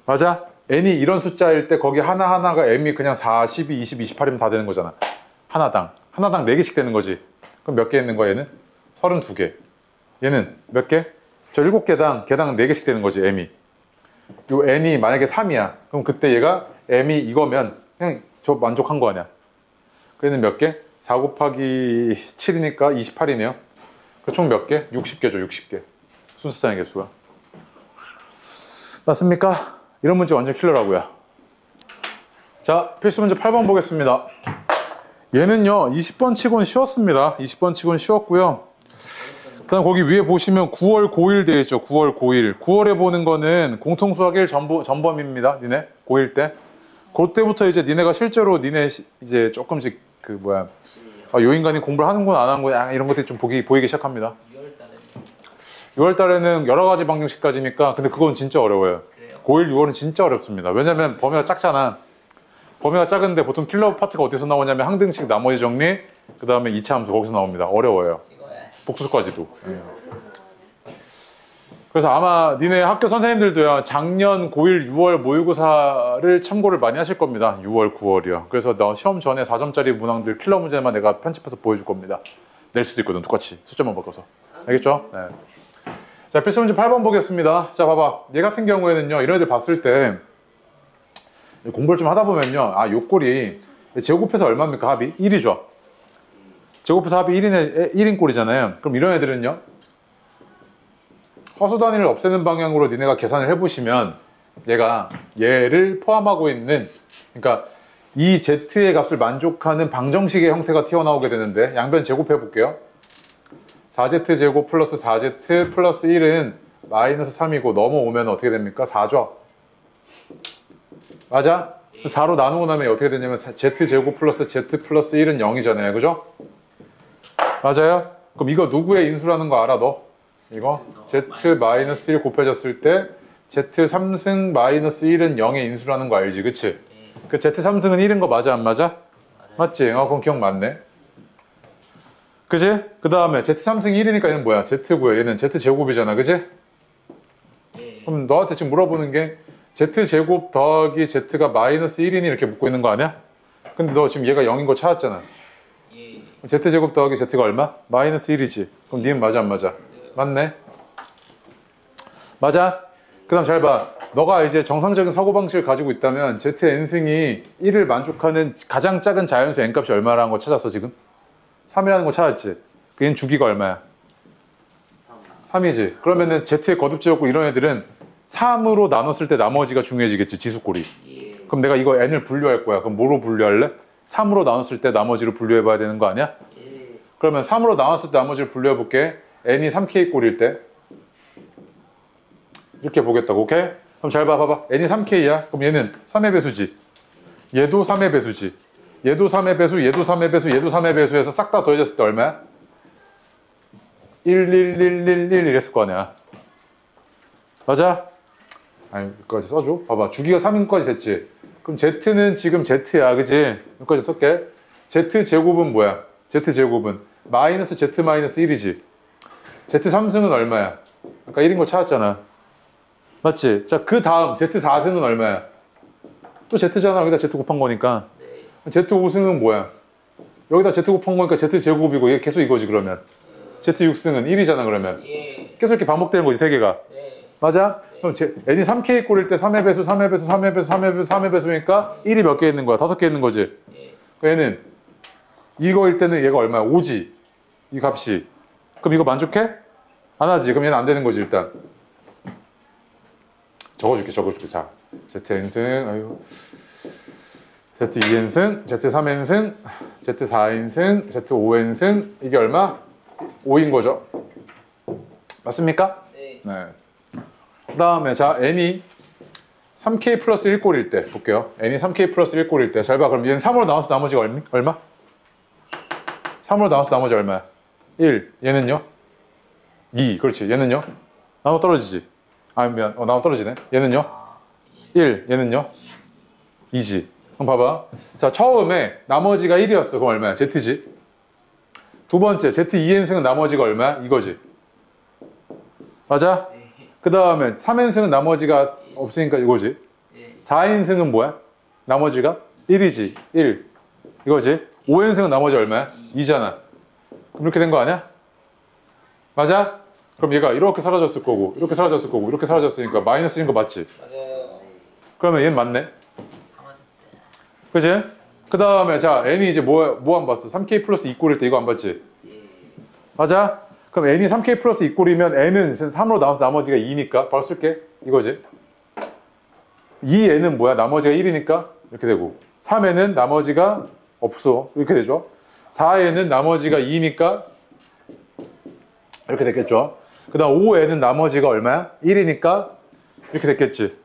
맞아? n이 이런 숫자일 때 거기 하나하나가 m이 그냥 4, 12, 20, 28이면 다 되는 거잖아. 하나당 4개씩 되는 거지. 그럼 몇 개 있는 거야 얘는? 32개. 얘는 몇 개? 저 7개당 개당 4개씩 되는 거지 m이. 요 n이 만약에 3이야. 그럼 그때 얘가 m이 이거면 그냥 저 만족한 거 아니야. 그래는 몇 개? 4 곱하기 7이니까 28이네요. 총 몇 개? 60개죠. 60개. 순서쌍의 개수가. 맞습니까? 이런 문제 완전 킬러라고요. 자, 필수 문제 8번 보겠습니다. 얘는요 20번 치고는 쉬웠습니다. 20번 치고는 쉬웠고요. 그다음 거기 위에 보시면 9월 고1 되어 있죠. 9월 고1. 9월에 보는 거는 공통수학 1 전범입니다. 니네 고1 때. 그때부터 이제 니네가 실제로 니네 이제 조금씩 그 뭐야 요 인간이 공부를 하는구나 안 하는구나 이런 것들이 좀 보이기 시작합니다. 6월 달에는 여러 가지 방정식까지니까 근데 그건 진짜 어려워요. 그래요? 고1, 6월은 진짜 어렵습니다. 왜냐면 범위가 작잖아. 범위가 작은데 보통 킬러 파트가 어디서 나오냐면 항등식 나머지 정리 그 다음에 2차 함수 거기서 나옵니다. 어려워요. 복수까지도. 그래서 아마 니네 학교 선생님들도요 작년 고1 6월 모의고사를 참고를 많이 하실 겁니다. 6월 9월이요. 그래서 너 시험 전에 4점짜리 문항들 킬러 문제만 내가 편집해서 보여줄 겁니다. 낼 수도 있거든 똑같이 숫자만 바꿔서. 알겠죠? 네. 자, 필수 문제 8번 보겠습니다. 자, 봐봐. 얘 같은 경우에는요 이런 애들 봤을 때 공부를 좀 하다 보면요 요 꼴이 제곱해서 얼마입니까? 합이 1이죠. 제곱해서 합이 1인 꼴이잖아요. 그럼 이런 애들은요 허수 단위를 없애는 방향으로 니네가 계산을 해보시면 얘를 포함하고 있는 그러니까 이 z의 값을 만족하는 방정식의 형태가 튀어나오게 되는데 양변 제곱해 볼게요. 4z제곱 플러스 4z 플러스 1은 마이너스 3이고 넘어오면 어떻게 됩니까? 4죠. 맞아? 4로 나누고 나면 어떻게 되냐면 z제곱 플러스 z 플러스 1은 0이잖아요. 그죠? 맞아요? 그럼 이거 누구의 인수라는 거 알아 너? 이거 z-1 곱해졌을 때 z3승 마이너스 1은 0의 인수라는 거 알지? 그치? 그 z3승은 1인 거 맞아 안 맞아? 맞지? 그럼 기억 맞네. 그치? 그 다음에 z3승 1이니까 얘는 뭐야? z고요. 얘는 z제곱이잖아. 그치? 그럼 너한테 지금 물어보는 게 z제곱 더하기 z가 마이너스 1이니 이렇게 묻고 있는 거 아니야? 근데 너 지금 얘가 0인 거 찾았잖아. z제곱 더하기 z가 얼마? 마이너스 1이지. 그럼 니는 맞아 안 맞아? 맞네. 맞아? 그 다음 잘 봐. 너가 이제 정상적인 사고방식을 가지고 있다면 zn승이 1을 만족하는 가장 작은 자연수 n값이 얼마라는 거 찾았어 지금? 3이라는 거 찾았지? 얘는 주기가 얼마야? 3이지. 그러면은 z의 거듭제곱고 이런 애들은 3으로 나눴을 때 나머지가 중요해지겠지 지수꼴이. 그럼 내가 이거 n을 분류할 거야. 그럼 뭐로 분류할래? 3으로 나눴을 때 나머지로 분류해 봐야 되는 거 아니야? 그러면 3으로 나눴을 때 나머지를 분류해 볼게. n이 3k 꼴일 때 이렇게 보겠다고. 오케이? 그럼 잘 봐봐. n이 3k야. 그럼 얘는 3의 배수지. 얘도 3의 배수지. 얘도 3의 배수, 얘도 3의 배수, 얘도 3의 배수해서 싹 다 더해졌을 때 얼마야? 1, 1, 1, 1, 1 이랬을 거 아니야. 맞아? 아니, 여기까지 써줘. 봐봐. 주기가 3인까지 됐지. 그럼 z는 지금 z야. 그치? 여기까지 쓸게. z제곱은 뭐야? z제곱은 마이너스 z 마이너스 1이지. z3승은 얼마야? 아까 1인 거 찾았잖아. 맞지? 자, 그 다음 z4승은 얼마야? 또 z잖아. 여기다 z 곱한 거니까. z5승은 뭐야? 여기다 z 곱한 거니까 z제곱이고 얘 계속 이거지 그러면. z6승은 1이잖아 그러면. 계속 이렇게 반복되는 거지 세 개가. 맞아? 그럼 n이 3k 꼴일 때 3의 배수, 3의 배수, 3의 배수, 3의 배수, 3의 배수니까 1이 몇 개 있는 거야? 5개 있는 거지? 얘는 이거일 때는 얘가 얼마야? 5지. 이 값이. 그럼 이거 만족해? 안 하지. 그럼 얘는 안 되는 거지 일단. 적어줄게. 자, zn승, 아유, z2n승, z3n승, z4n승, z5n승. 이게 얼마? 5인 거죠. 맞습니까? 네. 그 다음에 자 n이 3k 플러스 1꼴일 때 볼게요. n이 3k 플러스 1꼴일 때 잘 봐. 그럼 얘는 3으로 나눠서 나머지가 얼마? 3으로 나눠서 나머지 얼마야? 1. 얘는요? 2. 그렇지. 얘는요? 나눠 떨어지지. 아, 미안. 나눠 떨어지네. 얘는요? 1. 얘는요? 2지. 그럼 봐봐. 자, 처음에 나머지가 1이었어. 그럼 얼마야? Z지. 두 번째, Z2n승은 나머지가 얼마야? 이거지. 맞아? 그 다음에 3n승은 나머지가 없으니까 이거지. 4n승은 뭐야? 나머지가 1이지. 1. 이거지. 5n승은 나머지 얼마야? 2잖아. 그럼 이렇게 된 거 아니야? 맞아? 그럼 얘가 이렇게 사라졌을 거고, 이렇게 사라졌을 거고, 이렇게 사라졌으니까 마이너스인 거 맞지? 맞아요. 그러면 얘는 맞네. 다 맞았대. 그치? 그 다음에 자, n이 이제 뭐 안 봤어? 3k 플러스 2꼴일 때 이거 안 봤지? 맞아? 그럼 n이 3k 플러스 2꼴이면 n은 3으로 나와서 나머지가 2니까 바로 쓸게. 이거지. 2n은 뭐야? 나머지가 1이니까 이렇게 되고, 3n은 나머지가 없어. 이렇게 되죠. 4n은 나머지가 2니까 이렇게 됐겠죠. 그 다음 5n은 나머지가 얼마야? 1이니까 이렇게 됐겠지.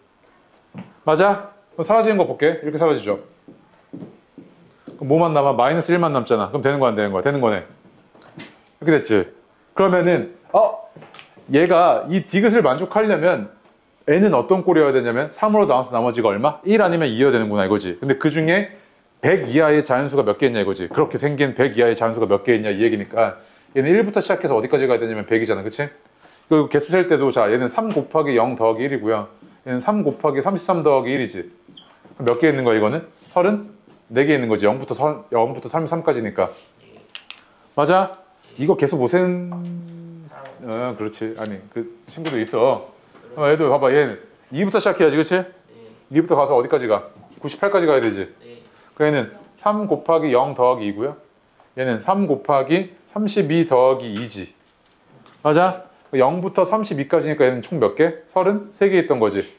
맞아? 그럼 사라지는 거 볼게. 이렇게 사라지죠. 그럼 뭐만 남아? 마이너스 1만 남잖아. 그럼 되는 거야, 안 되는 거야? 되는 거네. 이렇게 됐지. 그러면은 얘가 이 디귿을 만족하려면 n은 어떤 꼴이어야 되냐면 3으로 나눠서 나머지가 얼마? 1 아니면 2여야 되는구나 이거지. 근데 그 중에 100 이하의 자연수가 몇 개 있냐 이거지. 그렇게 생긴 100 이하의 자연수가 몇 개 있냐 이 얘기니까 얘는 1부터 시작해서 어디까지 가야 되냐면 100이잖아. 그치? 그 개수 셀 때도 자 얘는 3 곱하기 0 더하기 1이고요. 얘는 3 곱하기 33 더하기 1이지. 몇 개 있는 거야 이거는? 34개 있는 거지. 0부터 33까지니까. 맞아? 이거 개수 못 센... 그렇지. 아니 그 친구도 있어. 얘도 봐봐. 얘는 2부터 시작해야지. 그치? 2부터 가서 어디까지 가? 98까지 가야 되지. 그 얘는 3 곱하기 0 더하기 2고요. 얘는 3 곱하기 32 더하기 2지. 맞아? 0부터 32까지니까 얘는 총 몇 개? 33개 있던 거지.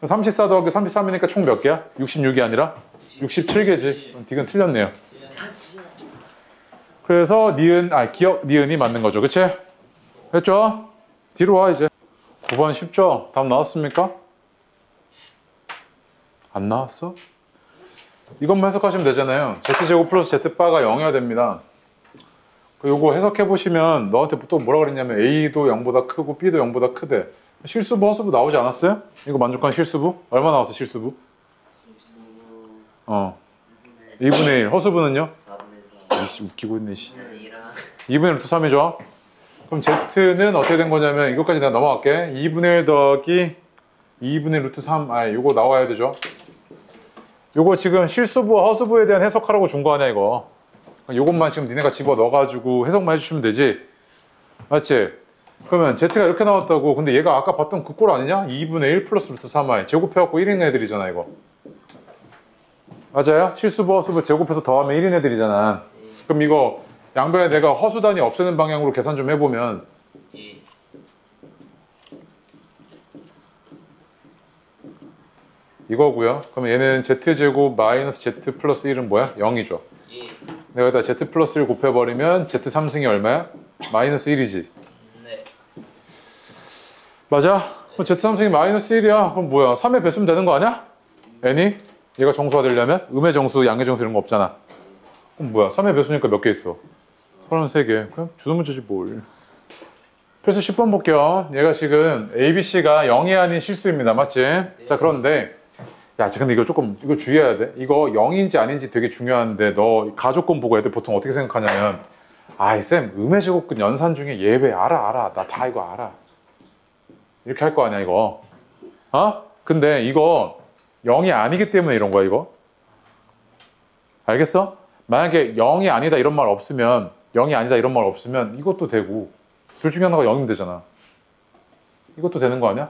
34 더하기 33이니까 총 몇 개야? 66이 아니라? 67개지. 디귿 틀렸네요. 그래서 니은이 맞는 거죠. 그치? 됐죠? 뒤로 와 이제. 9번 쉽죠? 답 나왔습니까? 안 나왔어? 이것만 해석하시면 되잖아요. Z제곱 플러스 Z바가 0이어야 됩니다. 요거 해석해보시면 너한테 또 뭐라 그랬냐면 A도 0보다 크고 B도 0보다 크대. 실수부, 허수부 나오지 않았어요? 이거 만족한 실수부? 얼마 나왔어 실수부? 2분의 1. 허수부는요? 4분의 4. 이씨 웃기고 있네. 2분의 2분의 1 3이죠? 그럼 Z는 어떻게 된 거냐면 이것까지 내가 넘어갈게. 2분의 1 더하기 2분의 루트 3. 요거 나와야 되죠? 요거 지금 실수부와 허수부에 대한 해석하라고 준 거 아니야 이거. 요것만 지금 니네가 집어 넣어가지고 해석만 해주시면 되지. 맞지? 그러면 Z가 이렇게 나왔다고. 근데 얘가 아까 봤던 그 꼴 아니냐? 2분의 1 플러스 루트 3i 제곱해갖고 1인 애들이잖아 이거. 맞아요? 실수부 허수부 제곱해서 더하면 1인 애들이잖아. 그럼 이거 양변에 내가 허수 단위 없애는 방향으로 계산 좀 해보면 이거고요. 그럼 얘는 Z제곱 마이너스 Z 플러스 1은 뭐야? 0이죠. 내가 여기다 Z 플러스 1 곱해버리면 Z3승이 얼마야? 마이너스 1이지. 네. 맞아? 그럼 Z3승이 마이너스 1이야. 그럼 뭐야? 3의 배수면 되는 거 아니야? n이? 얘가 정수가 되려면? 음의 정수, 양의 정수 이런 거 없잖아. 그럼 뭐야? 3의 배수니까 몇 개 있어? 33개. 그냥 주는 문제지 뭘. 필수 10번 볼게요. 얘가 지금 ABC가 0이 아닌 실수입니다. 맞지? 자, 그런데 야, 근데 이거 주의해야 돼. 이거 0인지 아닌지 되게 중요한데 너 가족권 보고 애들 보통 어떻게 생각하냐면 쌤, 음의 제곱근 연산 중에 얘 왜 알아. 나 다 이거 알아. 이렇게 할 거 아니야, 이거. 근데 이거 0이 아니기 때문에 이런 거야, 이거. 알겠어? 만약에 0이 아니다 이런 말 없으면 이것도 되고 둘 중에 하나가 0이면 되잖아. 이것도 되는 거 아니야?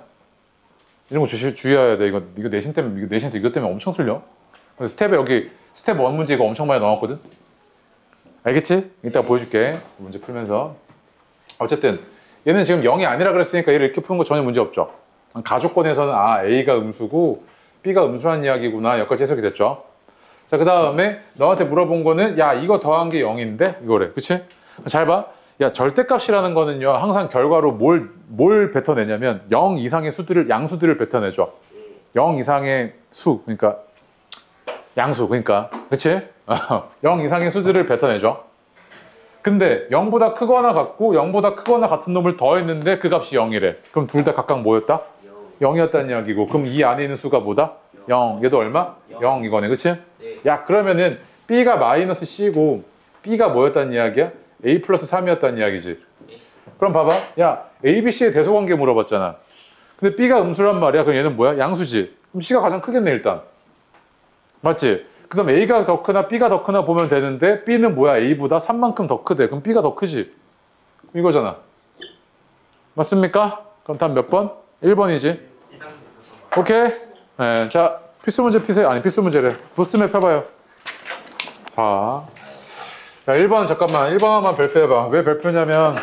이런 거 주의해야 돼. 이거 내신 때문에 이것 때문에 엄청 틀려. 스텝에 여기 스텝 1 문제 이거 엄청 많이 나왔거든. 알겠지? 이따가 보여줄게. 문제 풀면서. 어쨌든 얘는 지금 0이 아니라 그랬으니까 얘를 이렇게 푸는 거 전혀 문제 없죠. 가족권에서는 A가 음수고 B가 음수란 이야기구나. 여기까지 해석이 됐죠. 자, 그 다음에 너한테 물어본 거는 야, 이거 더한 게 0인데? 이거래. 그치? 잘 봐. 야, 절대값이라는 거는요, 항상 결과로 뭘 뱉어내냐면 0 이상의 양수들을 뱉어내죠. 0 이상의 수, 그러니까 양수, 그러니까 그치? 0 이상의 수들을 뱉어내죠. 근데 0보다 크거나 같고 0보다 크거나 같은 놈을 더했는데 그 값이 0이래. 그럼 둘 다 각각 뭐였다? 0이었다는 이야기고. 그럼 이 안에 있는 수가 뭐다? 0. 얘도 얼마? 0 이거네. 그치? 네. 야, 그러면은 B가 마이너스 C고 B가 뭐였다는 이야기야? A 플러스 3이었다는 이야기지. 그럼 봐봐. 야, A, B, C의 대소관계 물어봤잖아. 근데 B가 음수란 말이야. 그럼 얘는 뭐야? 양수지. 그럼 C가 가장 크겠네, 일단. 맞지? 그 다음 A가 더 크나 B가 더 크나 보면 되는데 B는 뭐야? A보다 3만큼 더 크대. 그럼 B가 더 크지? 이거잖아. 맞습니까? 그럼 답 몇 번? 1번이지. 오케이? 네, 자, 필수 문제 피세요. 아니, 필수 문제래. 부스트맵 해봐요. 4. 야, 1번 잠깐만. 1번 한번 별표 해봐. 왜 별표냐면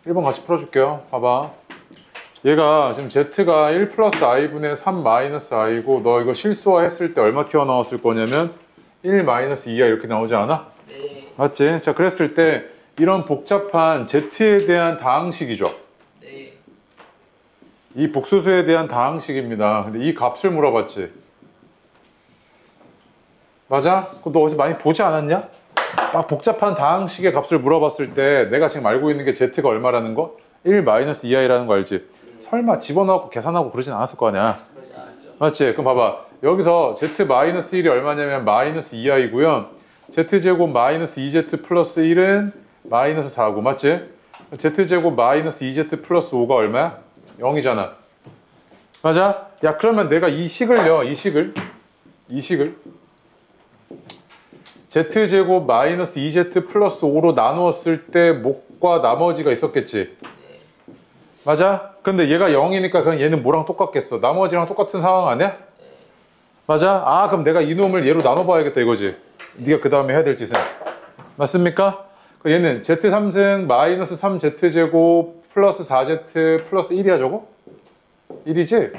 1번 같이 풀어줄게요. 봐봐. 얘가 지금 Z가 1 플러스 I분의 3 마이너스 I고 너 이거 실수화했을 때 얼마 튀어나왔을 거냐면 1 마이너스 2I 이렇게 나오지 않아? 네. 맞지? 자, 그랬을 때 이런 복잡한 Z에 대한 다항식이죠. 네. 이 복수수에 대한 다항식입니다. 근데 이 값을 물어봤지. 맞아? 그거 너 어디서 많이 보지 않았냐? 막 복잡한 다항식의 값을 물어봤을 때 내가 지금 알고 있는 게 Z가 얼마라는 거? 1 마이너스 2I라는 거 알지? 설마 집어넣고 계산하고 그러진 않았을 거 아니야. 그러지 않았죠. 맞지? 그럼 봐봐. 여기서 Z 마이너스 1이 얼마냐면 마이너스 2I고요. Z제곱 마이너스 2Z 플러스 1은 마이너스 4고 맞지? Z제곱 마이너스 2Z 플러스 5가 얼마야? 0이잖아. 맞아? 야, 그러면 내가 이 식을요. 이 식을 Z제곱 마이너스 2Z 플러스 5로 나누었을 때 목과 나머지가 있었겠지? 맞아? 근데 얘가 0이니까 그냥 얘는 뭐랑 똑같겠어? 나머지랑 똑같은 상황 아니야? 맞아? 아, 그럼 내가 이놈을 얘로 나눠봐야겠다 이거지? 네가 그 다음에 해야 될 짓은. 맞습니까? 얘는 Z3승 마이너스 3Z제곱 플러스 4Z 플러스 1이야 저거? 1이지?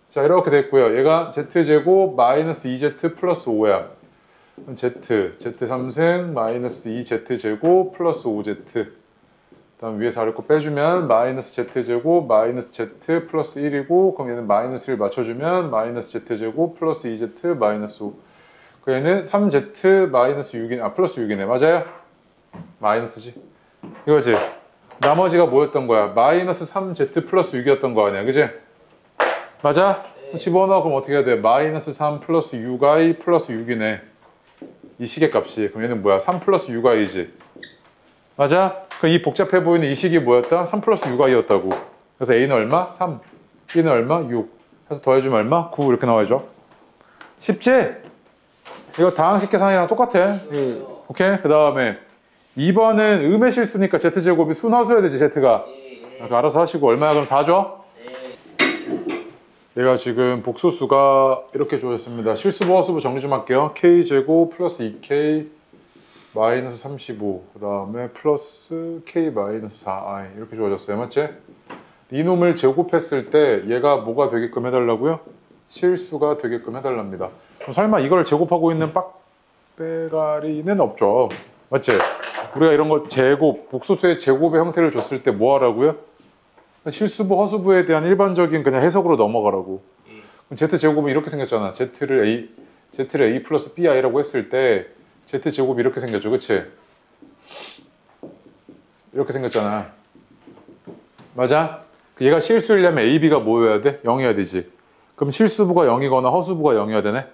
자, 이렇게 됐고요. 얘가 Z제곱 마이너스 2Z 플러스 5야. Z3승 마이너스 2Z제곱 플러스 5Z. 다음 위에서 아래 거 빼주면 마이너스 Z제곱 마이너스 Z 플러스 1이고 그럼 얘는 마이너스 1 맞춰주면 마이너스 Z제곱 플러스 2Z 마이너스 5. 그 얘는 3Z 마이너스 6이네. 아, 플러스 6이네. 맞아요? 마이너스지. 이거지? 나머지가 뭐였던 거야? 마이너스 3Z 플러스 6이었던 거 아니야. 그지? 맞아? 그럼 집어넣어. 그럼 어떻게 해야 돼? 마이너스 3 플러스 6i 플러스 6이네. 이 식의 값이. 그럼 얘는 뭐야? 3 플러스 6i지. 맞아? 그럼 이 복잡해 보이는 이 식이 뭐였다? 3 플러스 6i였다고. 그래서 A는 얼마? 3. B는 얼마? 6. 해서 더해주면 얼마? 9 이렇게 나와야죠. 쉽지? 이거 다항식 계산이랑 똑같아. 오케이? 그 다음에 2번은 음의 실수니까 Z제곱이 순화수여야 되지, Z가. 알아서 하시고 얼마야? 그럼 4죠? 얘가 지금 복수수가 이렇게 주어졌습니다. 실수부, 허수부 정리 좀 할게요. K제곱 플러스 2K 마이너스 35. 그 다음에 플러스 K 마이너스 4I. 이렇게 주어졌어요. 맞지? 이놈을 제곱했을 때 얘가 뭐가 되게끔 해달라고요? 실수가 되게끔 해달랍니다. 그럼 설마 이걸 제곱하고 있는 빡대가리는 없죠. 맞지? 우리가 이런 거 제곱, 복수수의 제곱의 형태를 줬을 때 뭐 하라고요? 실수부, 허수부에 대한 일반적인 그냥 해석으로 넘어가라고. 그럼 Z제곱은 이렇게 생겼잖아. Z를 A 플러스 BI라고 했을 때 Z제곱이 이렇게 생겼죠. 그치? 이렇게 생겼잖아. 맞아? 얘가 실수이려면 AB가 뭐여야 돼? 0이어야 되지. 그럼 실수부가 0이거나 허수부가 0이어야 되네?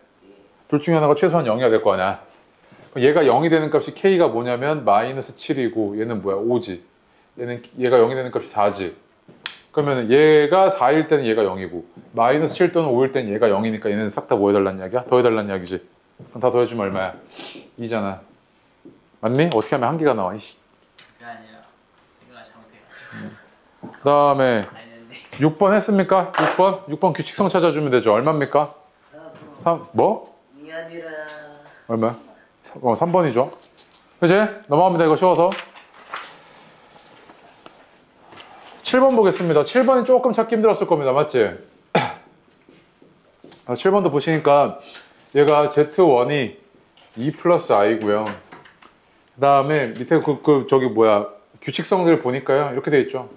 둘 중에 하나가 최소한 0이어야 될 거 아니야. 그럼 얘가 0이 되는 값이 K가 뭐냐면 마이너스 7이고 얘는 뭐야? 5지. 얘가 0이 되는 값이 4지. 그러면 얘가 4일 때는 얘가 0이고 마이너스 7 또는 5일 때는 얘가 0이니까 얘는 싹 다 뭐 해달라는 이야기야? 더 해달라는 이야기지. 그럼 다 더해주면 얼마야? 2잖아. 맞니? 어떻게 하면 한개가 나와? 이씨. 그게 아니라 이거가 잘못해가지고. 그 다음에 아닌데. 6번 했습니까? 6번 규칙성 찾아주면 되죠. 얼마입니까? 3 뭐? 이게 아니라. 얼마야? 3번이죠. 그치? 넘어갑니다. 이거 쉬워서. 7번 보겠습니다. 7번이 조금 찾기 힘들었을 겁니다. 맞지? 7번도 보시니까 얘가 Z1이 2 플러스 I고요. 그 다음에 밑에 저기 뭐야 규칙성들 보니까요. 이렇게 돼 있죠.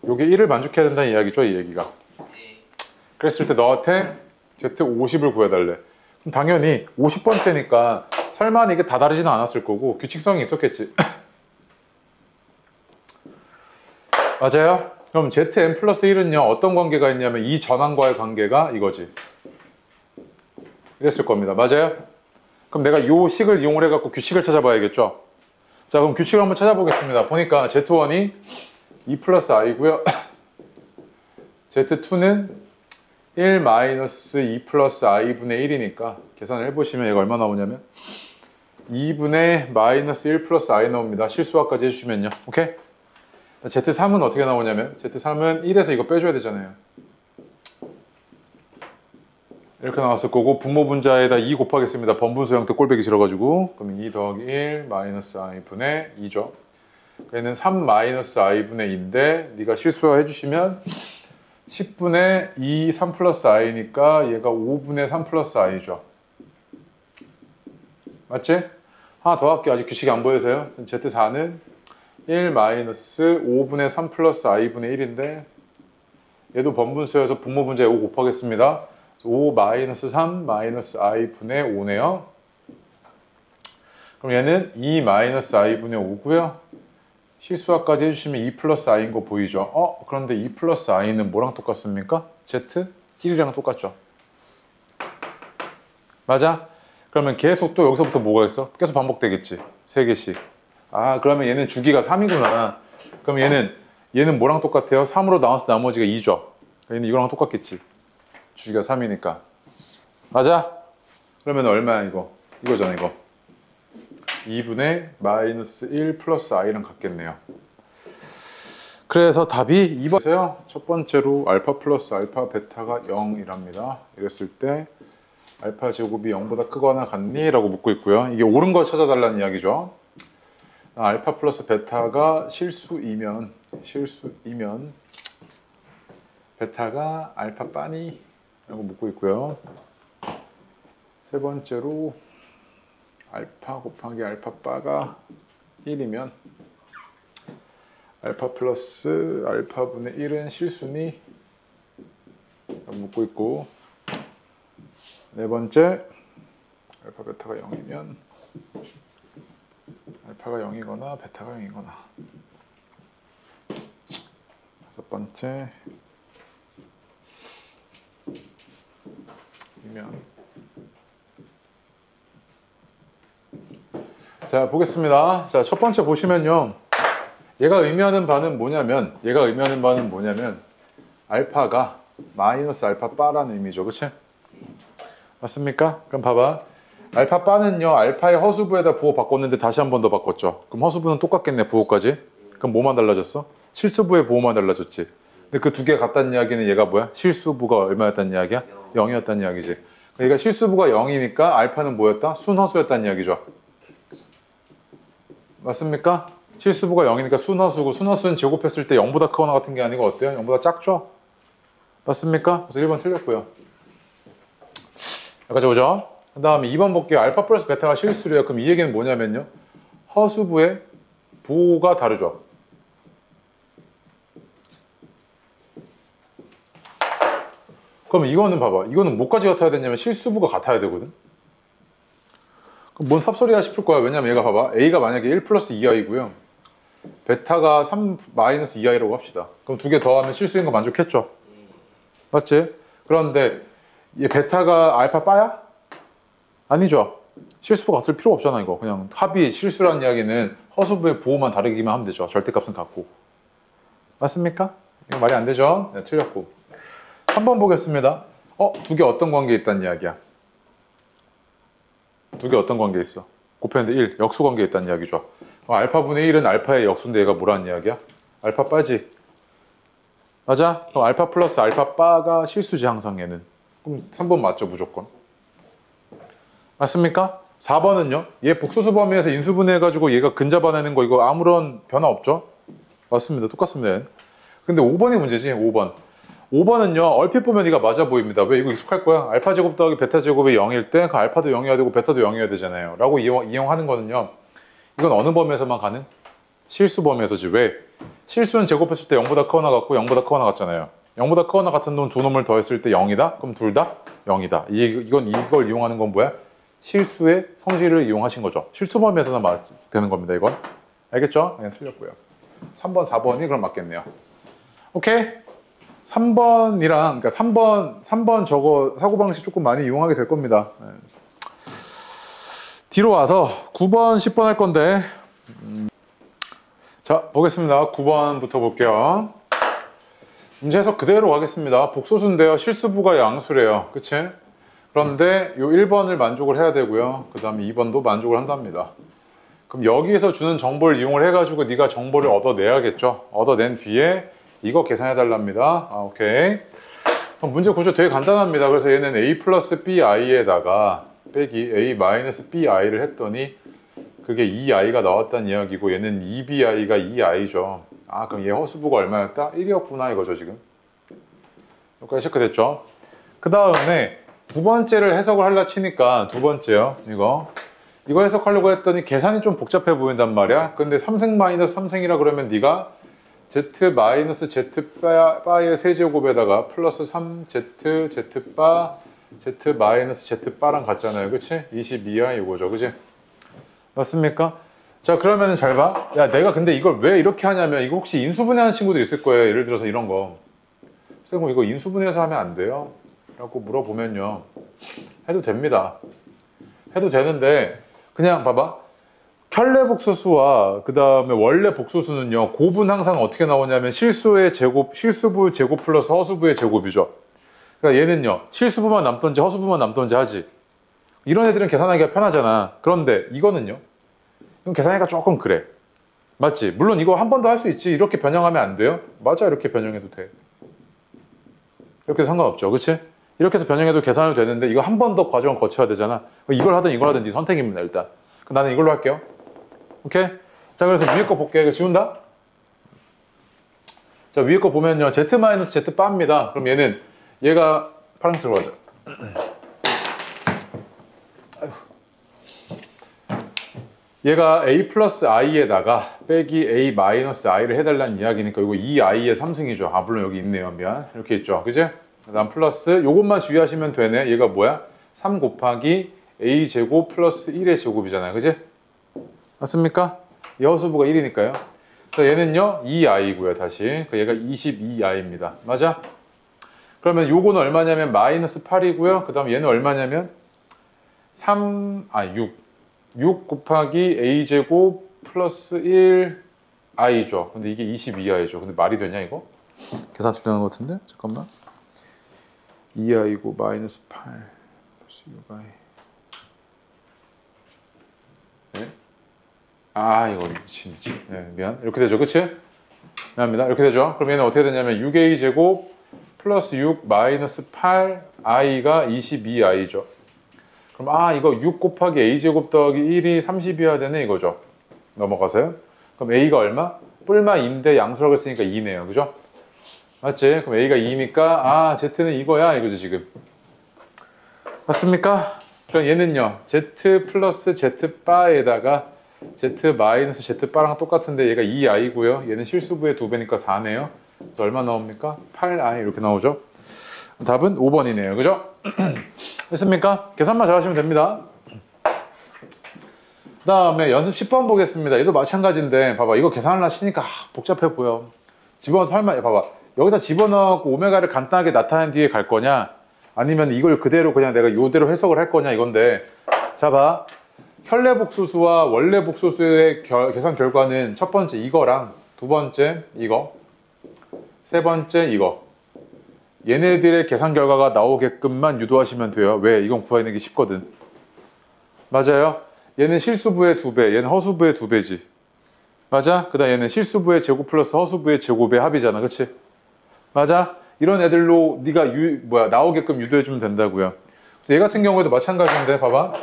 요게 1을 만족해야 된다는 이야기죠. 이 얘기가. 그랬을 때 너한테 Z50을 구해달래. 당연히 50번째니까 설마 이게 다 다르지는 않았을 거고 규칙성이 있었겠지. 맞아요? 그럼 Zn 플러스 1은요 어떤 관계가 있냐면 이 전항과의 관계가 이거지. 이랬을 겁니다. 맞아요? 그럼 내가 요 식을 이용을 해갖고 규칙을 찾아봐야겠죠. 자, 그럼 규칙을 한번 찾아보겠습니다. 보니까 Z1이 2 플러스 i고요. Z2는 1 마이너스 2 플러스 i분의 1이니까 계산을 해보시면 얘가 얼마 나오냐면 2분의 마이너스 1 플러스 i 나옵니다. 실수화까지 해주시면요. 오케이? Z3은 어떻게 나오냐면 Z3은 1에서 이거 빼줘야 되잖아요. 이렇게 나왔을 거고 분모 분자에다 2 곱하겠습니다. 번분수 형태 꼴배기 싫어가지고 그럼 2 더하기 1 마이너스 i분의 2죠. 얘는 3 마이너스 i분의 2인데 네가 실수화 해주시면 10분의 2 3 플러스 i니까 얘가 5분의 3 플러스 i죠. 맞지? 하나 더 할게요. 아직 규칙이 안 보여서요. Z4는 1 마이너스 5분의 3 플러스 i분의 1인데 얘도 번분수여서 분모 분자에 5 곱하겠습니다. 5 마이너스 3 마이너스 i분의 5네요. 그럼 얘는 2 마이너스 i분의 5고요. 실수화까지 해주시면 2 플러스 i인 거 보이죠? 그런데 2 플러스 i는 뭐랑 똑같습니까? Z 1이랑 똑같죠? 맞아? 그러면 계속 또 여기서부터 뭐가 있어? 계속 반복되겠지? 3개씩. 그러면 얘는 주기가 3이구나. 그럼 얘는 뭐랑 똑같아요? 3으로 나와서 나머지가 2죠? 얘는 이거랑 똑같겠지? 주기가 3이니까. 맞아? 그러면 얼마야 이거? 이거잖아 이거. 2분의 마이너스 1 플러스 i랑 같겠네요. 그래서 답이 2번이세요. 첫 번째로 알파 플러스 알파 베타가 0이랍니다. 이랬을 때 알파 제곱이 0보다 크거나 같니? 라고 묻고 있고요. 이게 옳은 거 찾아달라는 이야기죠. 알파 플러스 베타가 실수이면 베타가 알파 빠니? 라고 묻고 있고요. 세 번째로 알파 곱하기 알파 바가 1이면 알파 플러스 알파분의 1은 실수니? 라고 묻고 있고 네 번째 알파 베타가 0이면 알파가 0이거나 베타가 0이거나 다섯 번째 이면 자 보겠습니다. 자 첫 번째 보시면요 얘가 의미하는 바는 뭐냐면 알파가 마이너스 알파 바라는 의미죠. 그치? 맞습니까? 그럼 봐봐 알파 바는요 알파의 허수부에다 부호 바꿨는데 다시 한 번 더 바꿨죠. 그럼 허수부는 똑같겠네 부호까지. 그럼 뭐만 달라졌어? 실수부의 부호만 달라졌지. 근데 그 두 개 같다는 이야기는 얘가 뭐야? 실수부가 얼마였다는 이야기야? 0이었다는 이야기지. 얘가 실수부가 0이니까 알파는 뭐였다? 순허수였다는 이야기죠. 맞습니까? 실수부가 0이니까 순허수고 순허수는 제곱했을 때 0보다 크거나 같은 게 아니고 어때요? 0보다 작죠? 맞습니까? 그래서 1번 틀렸고요. 여기까지 오죠? 그 다음에 2번 볼게요. 알파 플러스 베타가 실수래요. 그럼 이 얘기는 뭐냐면요. 허수부의 부호가 다르죠. 그럼 이거는 봐봐. 이거는 뭐까지 같아야 되냐면 실수부가 같아야 되거든. 그럼 뭔 삽소리야 싶을 거야. 왜냐면 얘가 봐봐. A가 만약에 1 플러스 2i고요. 베타가 3 마이너스 2i라고 합시다. 그럼 두 개 더하면 실수인 거 만족했죠? 맞지? 그런데 얘 베타가 알파 빠야? 아니죠. 실수부가 같을 필요 없잖아 이거. 그냥 합이 실수라는 이야기는 허수부의 부호만 다르기만 하면 되죠. 절대값은 같고. 맞습니까? 이거 말이 안 되죠? 네, 틀렸고. 3번 보겠습니다. 두 개 어떤 관계에 있다는 이야기야? 두 개 어떤 관계에 있어? 곱했는데 1, 역수 관계에 있다는 이야기죠. 알파분의 1은 알파의 역수인데 얘가 뭐라는 이야기야? 알파 빠지. 맞아? 그럼 알파 플러스 알파 빠가 실수지 항상 얘는. 그럼 3번 맞죠 무조건. 맞습니까? 4번은요. 얘 복소수 범위에서 인수분해해가지고 얘가 근자반하는 거 이거 아무런 변화 없죠? 맞습니다. 똑같습니다. 근데 5번이 문제지 5번. 5번은요. 얼핏 보면 이거 맞아 보입니다. 왜? 이거 익숙할 거야. 알파 제곱 더하기 베타 제곱이 0일 때 그 알파도 0이어야 되고 베타도 0이어야 되잖아요. 라고 이용하는 거는요. 이건 어느 범위에서만 가능? 실수 범위에서지. 왜? 실수는 제곱했을 때 0보다 크거나 같고 0보다 크거나 같잖아요. 0보다 크거나 같은 놈 두 놈을 더했을 때 0이다? 그럼 둘 다 0이다. 이걸 이용하는 건 뭐야? 실수의 성질을 이용하신 거죠. 실수 범위에서나 되는 겁니다, 이건. 알겠죠? 그냥 틀렸고요. 3번, 4번이 그럼 맞겠네요. 오케이. 3번이랑, 그러니까 3번 저거 사고방식 조금 많이 이용하게 될 겁니다. 네. 뒤로 와서 9번, 10번 할 건데, 자, 보겠습니다. 9번부터 볼게요. 문제 해석 그대로 가겠습니다. 복소수인데요. 실수부가 양수래요. 그치? 그런데 요 1번을 만족을 해야 되고요. 그 다음에 2번도 만족을 한답니다. 그럼 여기에서 주는 정보를 이용을 해가지고 네가 정보를 얻어내야겠죠. 얻어낸 뒤에 이거 계산해 달랍니다. 오케이. 그럼 문제 구조 되게 간단합니다. 그래서 얘는 a 플러스 bi에다가 빼기 a 마이너스 bi를 했더니 그게 2i가 나왔다는 이야기고 얘는 2bi가 2i죠. 그럼 얘 허수부가 얼마였다? 1이었구나 이거죠 지금. 여기까지 체크됐죠? 그 다음에 두 번째를 해석을 하려 치니까 두 번째요. 이거 해석하려고 했더니 계산이 좀 복잡해 보인단 말이야. 근데 3생 마이너스 3생이라 그러면 네가 z 마이너스 z 바의 세제곱에다가 플러스 3z z 바 z 마이너스 z 바랑 같잖아요. 그치? 22야 이거죠. 그치? 맞습니까? 자, 그러면은 잘 봐. 야, 내가 근데 이걸 왜 이렇게 하냐면 이거 혹시 인수분해하는 친구들 있을 거예요. 예를 들어서 이런 거. 쌤, 이거 인수분해해서 하면 안 돼요? 라고 물어보면요. 해도 됩니다. 해도 되는데 그냥 봐봐. 켤레 복소수와 그 다음에 원래 복소수는요. 곱은 항상 어떻게 나오냐면 실수의 제곱, 실수부 제곱 플러스 허수부의 제곱이죠. 그러니까 얘는요. 실수부만 남던지 허수부만 남던지 하지. 이런 애들은 계산하기가 편하잖아. 그런데 이거는요. 이건 계산하기가 조금 그래. 맞지? 물론 이거 한 번 더 할 수 있지. 이렇게 변형하면 안 돼요? 맞아. 이렇게 변형해도 돼. 이렇게 상관없죠. 그치? 이렇게 해서 변형해도 계산해도 되는데 이거 한 번 더 과정을 거쳐야 되잖아. 이걸 하든 이걸 하든 네 선택입니다. 일단. 그럼 나는 이걸로 할게요. 오케이? 자, 그래서 위에 거 볼게. 이거 지운다? 자, 위에 거 보면요. z-z 바입니다. 그럼 얘가 파란색으로 가자. 얘가 a 플러스 i에다가 빼기 a 마이너스 i를 해달라는 이야기니까 이거 2i의 3승이죠. 물론 여기 있네요. 미안. 이렇게 있죠. 그지? 그 다음 플러스 요것만 주의하시면 되네. 얘가 뭐야? 3 곱하기 a 제곱 플러스 1의 제곱이잖아요. 그지? 맞습니까? 이 허수부가 1이니까요. 그래서 얘는요 2i고요. 다시 얘가 22i입니다. 맞아? 그러면 요거는 얼마냐면 마이너스 8이고요. 그 다음 얘는 얼마냐면 6 곱하기 a제곱 플러스 1i죠. 근데 이게 22i죠. 근데 말이 되냐 이거? 계산 틀리는 것 같은데? 잠깐만. 2i고 마이너스 8 플러스 6i. 네? 이거 미친. 네, 미안. 이렇게 되죠. 그치? 미안합니다. 이렇게 되죠. 그럼 얘는 어떻게 되냐면 6a 제곱 플러스 6 마이너스 8i가 22i죠. 그럼 이거 6 곱하기 a제곱 더하기 1이 30이어야 되네 이거죠. 넘어가서요. 그럼 a가 얼마? 뿔마 2인데 양수라고 했으니까 2네요. 그죠? 맞지? 그럼 a가 2니까 z는 이거야 이거죠 지금. 맞습니까? 그럼 얘는요. z 플러스 z 바에다가 z 마이너스 z 바랑 똑같은데 얘가 2i고요. 얘는 실수부의 2배니까 4네요. 그래서 얼마 나옵니까? 8i 이렇게 나오죠. 답은 5번이네요. 그죠? 됐습니까? 계산만 잘하시면 됩니다. 그 다음에 연습 10번 보겠습니다. 얘도 마찬가지인데 봐봐. 이거 계산을 하시니까 복잡해 보여. 집어넣어서 설마 봐봐. 여기다 집어넣고 오메가를 간단하게 나타낸 뒤에 갈 거냐 아니면 이걸 그대로 그냥 내가 이대로 해석을 할 거냐 이건데 자 봐. 켤레 복소수와 원래 복소수의 계산 결과는 첫 번째 이거랑 두 번째 이거 세 번째 이거 얘네들의 계산 결과가 나오게끔만 유도하시면 돼요. 왜? 이건 구해내기 쉽거든. 맞아요? 얘는 실수부의 2배, 얘는 허수부의 2배지. 맞아? 그 다음 얘는 실수부의 제곱 플러스 허수부의 제곱의 합이잖아. 그치? 맞아? 이런 애들로 네가 나오게끔 유도해주면 된다고요. 그래서 얘 같은 경우에도 마찬가지인데 봐봐.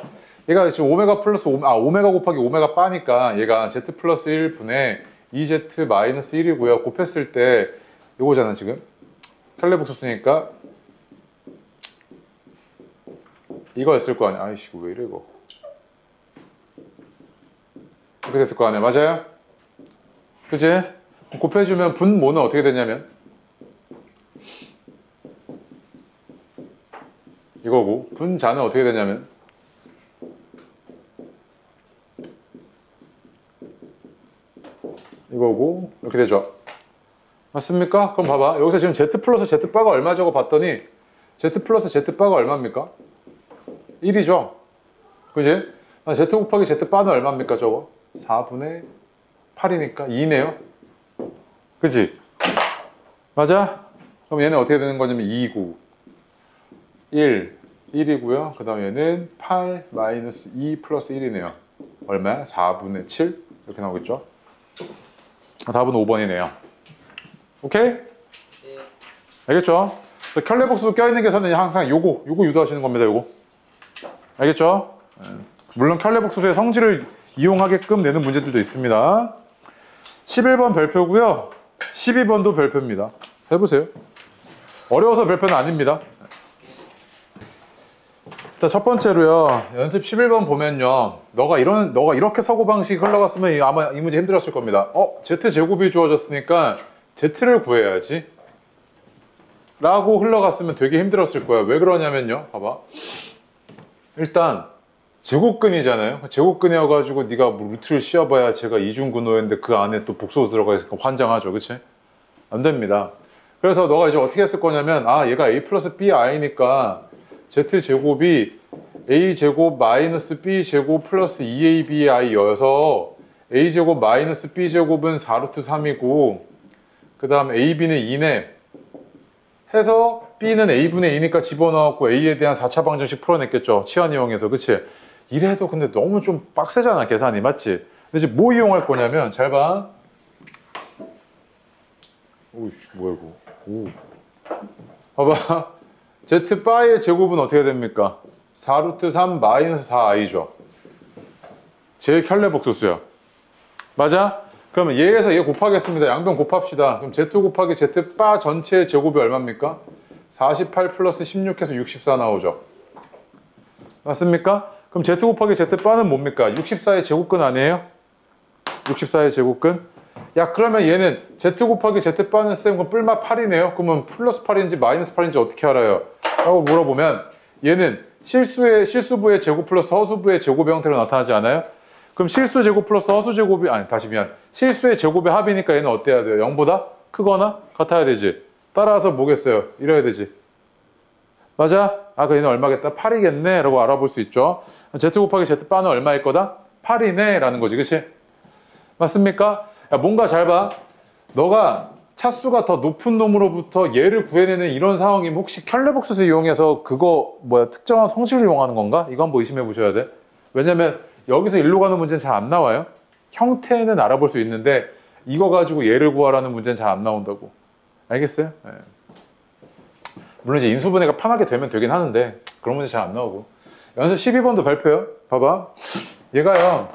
얘가 지금 오메가 곱하기 오메가 바니까 얘가 z 플러스 1분의 2z 마이너스 1이고요. 곱했을 때 요거잖아 지금. 켤레 복소수니까 이거였을 거 아니야. 아이씨 왜 이래 이거. 이렇게 됐을 거 아니야. 맞아요? 그치? 곱해주면 분모는 어떻게 되냐면 이거고 분자는 어떻게 되냐면 이거고 이렇게 되죠. 맞습니까? 그럼 봐봐. 여기서 지금 Z 플러스 Z 바가 얼마죠? 봤더니 Z 플러스 Z 바가 얼마입니까? 1이죠. 그지? Z 곱하기 Z 바는 얼마입니까? 저거 4분의 8이니까 2네요. 그지? 맞아? 그럼 얘는 어떻게 되는 거냐면 2고 1이고요. 그 다음 얘는 8 마이너스 2 플러스 1이네요. 얼마야? 4분의 7 이렇게 나오겠죠? 답은 5번이네요. 오케이? 네. 알겠죠? 켤레복수 껴있는 계산은 항상 요거 유도하시는 겁니다. 요거. 알겠죠? 물론 켤레복수의 성질을 이용하게끔 내는 문제들도 있습니다. 11번 별표고요. 12번도 별표입니다. 해보세요. 어려워서 별표는 아닙니다. 자, 첫 번째로요. 연습 11번 보면요. 너가 이렇게 사고방식이 흘러갔으면 아마 이 문제 힘들었을 겁니다. Z제곱이 주어졌으니까 Z를 구해야지. 라고 흘러갔으면 되게 힘들었을 거야. 왜 그러냐면요. 봐봐. 일단 제곱근이잖아요. 제곱근이어가지고 네가 뭐 루트를 씌워봐야 제가 이중근호였는데 그 안에 또 복소수 들어가 있으니까 환장하죠. 그치? 안 됩니다. 그래서 너가 이제 어떻게 했을 거냐면 얘가 A 플러스 BI니까 Z제곱이 A제곱 마이너스 B제곱 플러스 2ABI여서 A제곱 마이너스 B제곱은 4루트 3이고 그 다음 AB는 2네 해서 B는 A분의 2니까 집어넣었고 A에 대한 4차 방정식 풀어냈겠죠. 치환 이용해서. 그치? 이래도 근데 너무 좀 빡세잖아 계산이. 맞지? 근데 이제 뭐 이용할 거냐면 잘 봐. 오이씨 뭐야 이거. 오. 봐봐. Z 바의 제곱은 어떻게 됩니까? 4루트 3 마이너스 4i죠. 제일 켤레복수수야. 맞아? 그러면 얘에서 얘 곱하겠습니다. 양변 곱합시다. 그럼 Z 곱하기 Z 바 전체의 제곱이 얼마입니까? 48 플러스 16 해서 64 나오죠. 맞습니까? 그럼 Z 곱하기 Z 바는 뭡니까? 64의 제곱근 아니에요? 64의 제곱근? 야 그러면 얘는 Z 곱하기 Z 바는 쌤 그럼 뿔마 8이네요? 그러면 플러스 8인지 마이너스 8인지 어떻게 알아요? 라고 물어보면 얘는 실수부의 제곱 플러스 허수부의 제곱 형태로 나타나지 않아요? 그럼 실수 제곱 플러스 허수 제곱이 실수의 제곱의 합이니까 얘는 어때야 돼요? 0보다 크거나 같아야 되지. 따라서 뭐겠어요? 이래야 되지. 맞아? 그럼 얘는 얼마겠다? 8이겠네? 라고 알아볼 수 있죠. Z 곱하기 Z 바는 얼마일 거다? 8이네? 라는 거지. 그치? 맞습니까? 야, 뭔가 잘 봐. 너가 차수가 더 높은 놈으로부터 얘를 구해내는 이런 상황이면 혹시 켤레복수수 이용해서 특정한 성질을 이용하는 건가? 이거 한번 의심해 보셔야 돼. 왜냐면 여기서 일로 가는 문제는 잘 안 나와요. 형태는 알아볼 수 있는데 이거 가지고 얘를 구하라는 문제는 잘 안 나온다고. 알겠어요? 네. 물론 이제 인수분해가 편하게 되면 되긴 하는데 그런 문제 잘 안 나오고. 연습 12번도 발표요. 봐봐. 얘가요.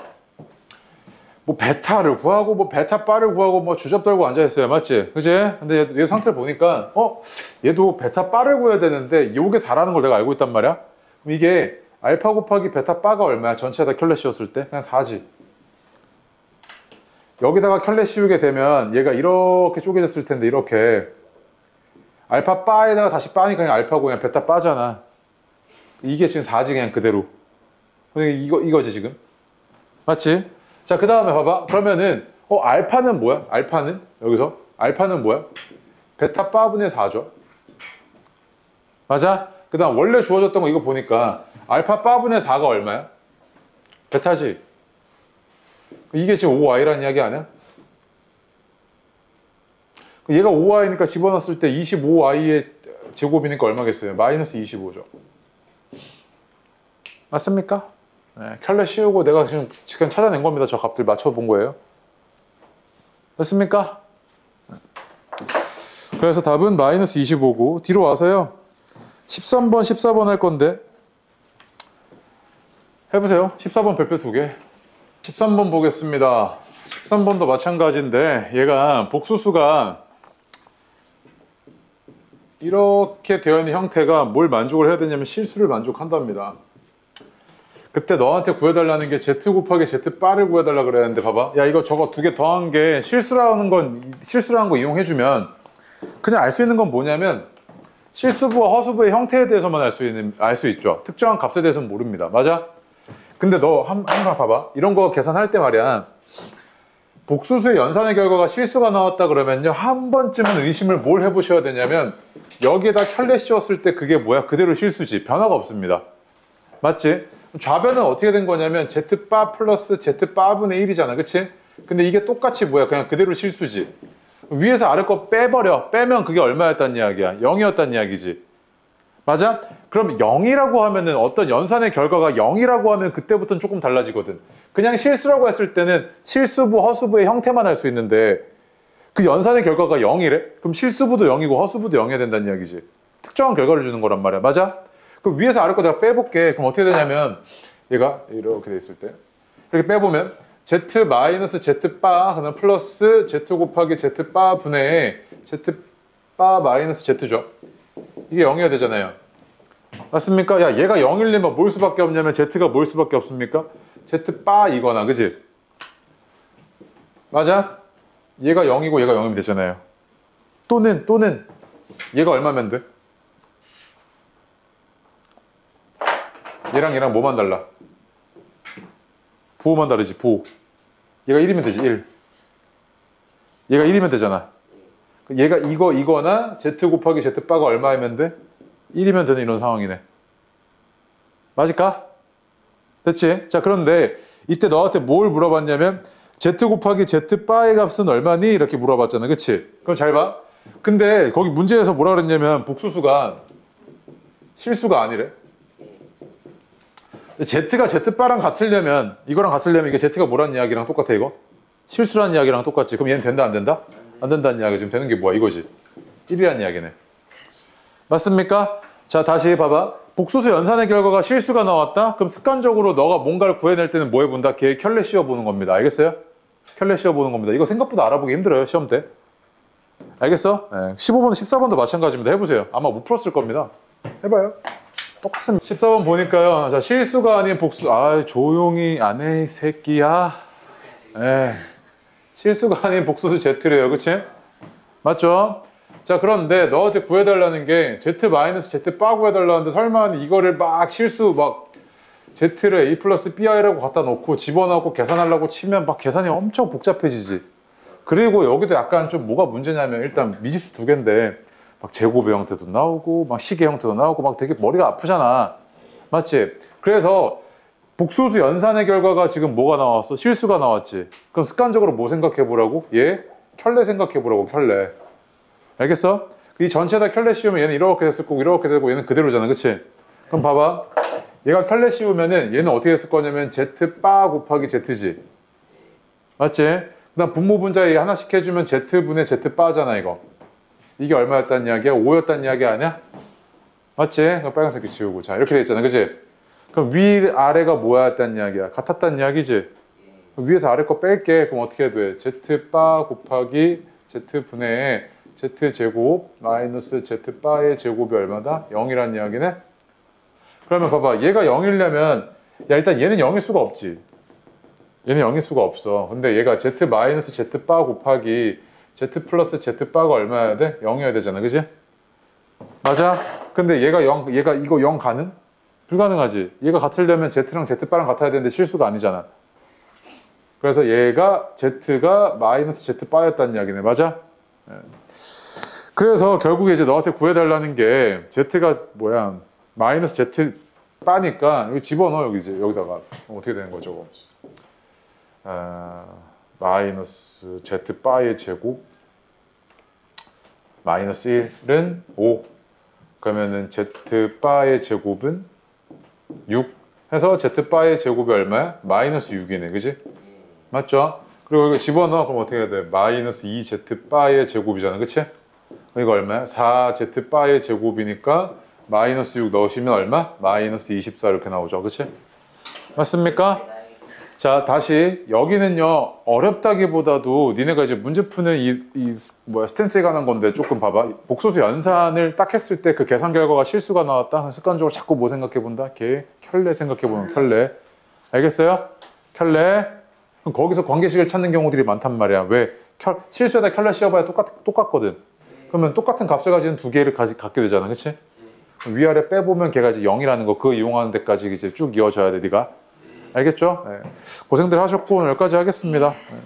뭐 베타를 구하고 뭐 베타 바를 구하고 뭐 주접 떨고 앉아있어요. 맞지? 그치? 근데 얘 상태를 보니까 얘도 베타 바를 구해야 되는데 요게 4라는 걸 내가 알고 있단 말이야. 그럼 이게 알파 곱하기 베타 바가 얼마야? 전체에다 켤레 씌웠을 때? 그냥 4지. 여기다가 켤레 씌우게 되면 얘가 이렇게 쪼개졌을 텐데 이렇게 알파 바에다가 다시 바니까 그냥 알파고 그냥 베타 바잖아. 이게 지금 4지 그냥 그대로. 이거지 지금. 맞지? 자, 그 다음에 봐봐. 그러면은 알파는 뭐야? 알파는? 여기서 알파는 뭐야? 베타 바분의 4죠. 맞아? 그 다음 원래 주어졌던 거 이거 보니까 알파 바분의 4가 얼마야? 베타지. 이게 지금 5i라는 이야기 아니야? 얘가 5i니까 집어넣었을 때 25i의 제곱이니까 얼마겠어요? 마이너스 25죠. 맞습니까? 네, 켤레 씌우고 내가 지금 찾아낸 겁니다. 저 값들 맞춰본 거예요. 됐습니까? 그래서 답은 마이너스 25고 뒤로 와서요. 13번, 14번 할 건데 해보세요. 14번 별표 2개. 13번 보겠습니다. 13번도 마찬가지인데 얘가 복수수가 이렇게 되어 있는 형태가 뭘 만족을 해야 되냐면 실수를 만족한답니다. 그때 너한테 구해달라는 게 Z 곱하기 Z 바를 구해달라 그랬는데 봐봐. 야 이거 저거 2개 더한 게 실수라는 거 이용해주면 그냥 알 수 있는 건 뭐냐면 실수부와 허수부의 형태에 대해서만 알 수 있죠. 특정한 값에 대해서는 모릅니다. 맞아? 근데 너 한번 봐봐. 이런 거 계산할 때 말이야. 복수수의 연산의 결과가 실수가 나왔다 그러면요. 한 번쯤은 의심을 뭘 해보셔야 되냐면 여기에다 켤레 씌웠을 때 그게 뭐야? 그대로 실수지. 변화가 없습니다. 맞지? 좌변은 어떻게 된 거냐면 Z바 플러스 Z바분의 1이잖아. 그치? 근데 이게 똑같이 뭐야? 그냥 그대로 실수지. 위에서 아래 거 빼버려. 빼면 그게 얼마였단 이야기야? 0이었단 이야기지. 맞아? 그럼 0이라고 하면은 어떤 연산의 결과가 0이라고 하면 그때부터는 조금 달라지거든. 그냥 실수라고 했을 때는 실수부, 허수부의 형태만 할 수 있는데 그 연산의 결과가 0이래? 그럼 실수부도 0이고 허수부도 0이어야 된다는 이야기지. 특정한 결과를 주는 거란 말이야. 맞아? 그럼 위에서 아래 거 내가 빼볼게. 그럼 어떻게 되냐면 얘가 이렇게 돼 있을 때 이렇게 빼보면 Z 마이너스 Z 바 그다음 플러스 Z 곱하기 Z 바 분의 Z 바 마이너스 Z죠. 이게 0이어야 되잖아요. 맞습니까? 야, 얘가 0이려면 뭘 수밖에 없냐면 Z가 뭘 수밖에 없습니까? Z 바 이거나, 그지? 맞아? 얘가 0이고 얘가 0이면 되잖아요. 또는 얘가 얼마면 돼? 얘랑 뭐만 달라? 부호만 다르지, 부호. 얘가 1이면 되지, 1. 얘가 1이면 되잖아. 얘가 이거나 Z 곱하기 Z 바가 얼마이면 돼? 1이면 되는 이런 상황이네. 맞을까? 됐지? 자, 그런데 이때 너한테 뭘 물어봤냐면 Z 곱하기 Z 바의 값은 얼마니? 이렇게 물어봤잖아. 그치? 그럼 잘 봐. 근데 거기 문제에서 뭐라 그랬냐면 복수수가 실수가 아니래. Z가 Z바랑 같으려면 이거랑 같으려면 이게 Z가 뭐란 이야기랑 똑같아 이거? 실수란 이야기랑 똑같지. 그럼 얘는 된다 안 된다? 안 된다는 이야기. 지금 되는 게 뭐야 이거지. 1이라는 이야기네. 맞습니까? 자, 다시 봐봐. 복수수 연산의 결과가 실수가 나왔다? 그럼 습관적으로 너가 뭔가를 구해낼 때는 뭐 해본다? 걔 켤레 씌워보는 겁니다. 알겠어요? 켤레 씌워보는 겁니다. 이거 생각보다 알아보기 힘들어요, 시험 때. 알겠어? 네. 15번, 14번도 마찬가지입니다. 해보세요. 아마 못 풀었을 겁니다. 해봐요. 똑같습니다. 14번 보니까요. 자, 실수가 아닌 복수. 아, 조용히 안 해, 이 새끼야. 에. 실수가 아닌 복수수 Z래요. 그치? 맞죠? 자, 그런데 너한테 구해달라는 게 Z-Z 바 구해달라는데 설마 이거를 막 실수 막 Z를 A 플러스 BI라고 갖다 놓고 집어넣고 계산하려고 치면 막 계산이 엄청 복잡해지지. 그리고 여기도 약간 좀 뭐가 문제냐면 일단 미지수 두 개인데 막 제곱의 형태도 나오고 막 식의 형태도 나오고 막 되게 머리가 아프잖아. 맞지? 그래서 복수수 연산의 결과가 지금 뭐가 나왔어? 실수가 나왔지. 그럼 습관적으로 뭐 생각해 보라고? 얘 켤레 생각해 보라고, 켤레. 알겠어? 이 전체 다 켤레 씌우면 얘는 이렇게 됐을 거고 이렇게 되고 얘는 그대로잖아. 그치? 그럼 봐봐. 얘가 켤레 씌우면은 얘는 어떻게 됐을 거냐면 Z 바 곱하기 Z지. 맞지? 그 다음 분모 분자 얘 하나씩 해주면 Z분의 Z 바잖아 이거. 이게 얼마였단 이야기야? 5였단 이야기 아니야? 맞지? 그럼 빨간색 지우고. 자, 이렇게 돼 있잖아. 그치? 그럼 위 아래가 뭐였단 이야기야? 같았단 이야기지? 위에서 아래 거 뺄게. 그럼 어떻게 해야 돼? Z 바 곱하기 Z분의 Z제곱 마이너스 Z 바의 제곱이 얼마다? 0이란 이야기네? 그러면 봐봐. 얘가 0이려면 야, 일단 얘는 0일 수가 없지. 얘는 0일 수가 없어. 근데 얘가 Z 마이너스 Z 바 곱하기 Z 플러스 Z 바가 얼마여야 돼? 0이어야 되잖아. 그지? 맞아? 근데 얘가 이거 0 가능? 불가능하지. 얘가 같으려면 Z랑 Z 바랑 같아야 되는데 실수가 아니잖아. 그래서 얘가 Z가 마이너스 Z 바였다는 이야기네. 맞아? 네. 그래서 결국에 이제 너한테 구해달라는 게 Z가 뭐야? 마이너스 Z 바니까 여기 집어넣어. 여기 이제 여기다가 어떻게 되는 거죠? 마이너스 Z 바의 제곱 마이너스 1은 5 그러면은 Z 바의 제곱은 6 해서 Z 바의 제곱이 얼마야? 마이너스 6이네. 그지? 맞죠? 그리고 이거 집어넣어. 그럼 어떻게 해야 돼? 마이너스 2Z 바의 제곱이잖아. 그치? 이거 얼마야? 4Z 바의 제곱이니까 마이너스 6 넣으시면 얼마? 마이너스 24 이렇게 나오죠. 그치? 맞습니까? 자, 다시 여기는요 어렵다기보다도 니네가 이제 문제 푸는 스탠스에 관한 건데 조금 봐봐. 복소수 연산을 딱 했을 때 그 계산 결과가 실수가 나왔다. 습관적으로 자꾸 뭐 생각해 본다? 걔 켤레 생각해 보면 켤레. 알겠어요? 켤레. 그럼 거기서 관계식을 찾는 경우들이 많단 말이야. 왜? 실수에다 켤레 씌워봐야 똑같거든. 그러면 똑같은 값을 가지는 두 개를 갖게 되잖아, 그렇지? 위아래 빼보면 걔가 이제 0이라는 거 그거 이용하는 데까지 이제 쭉 이어져야 돼, 네가. 알겠죠? 네. 고생들 하셨고 오늘 여기까지 하겠습니다. 네.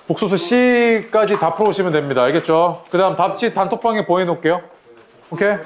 복소수 C까지 다 풀어오시면 됩니다. 알겠죠? 그 다음 답지 단톡방에 보내놓을게요. 오케이? 네.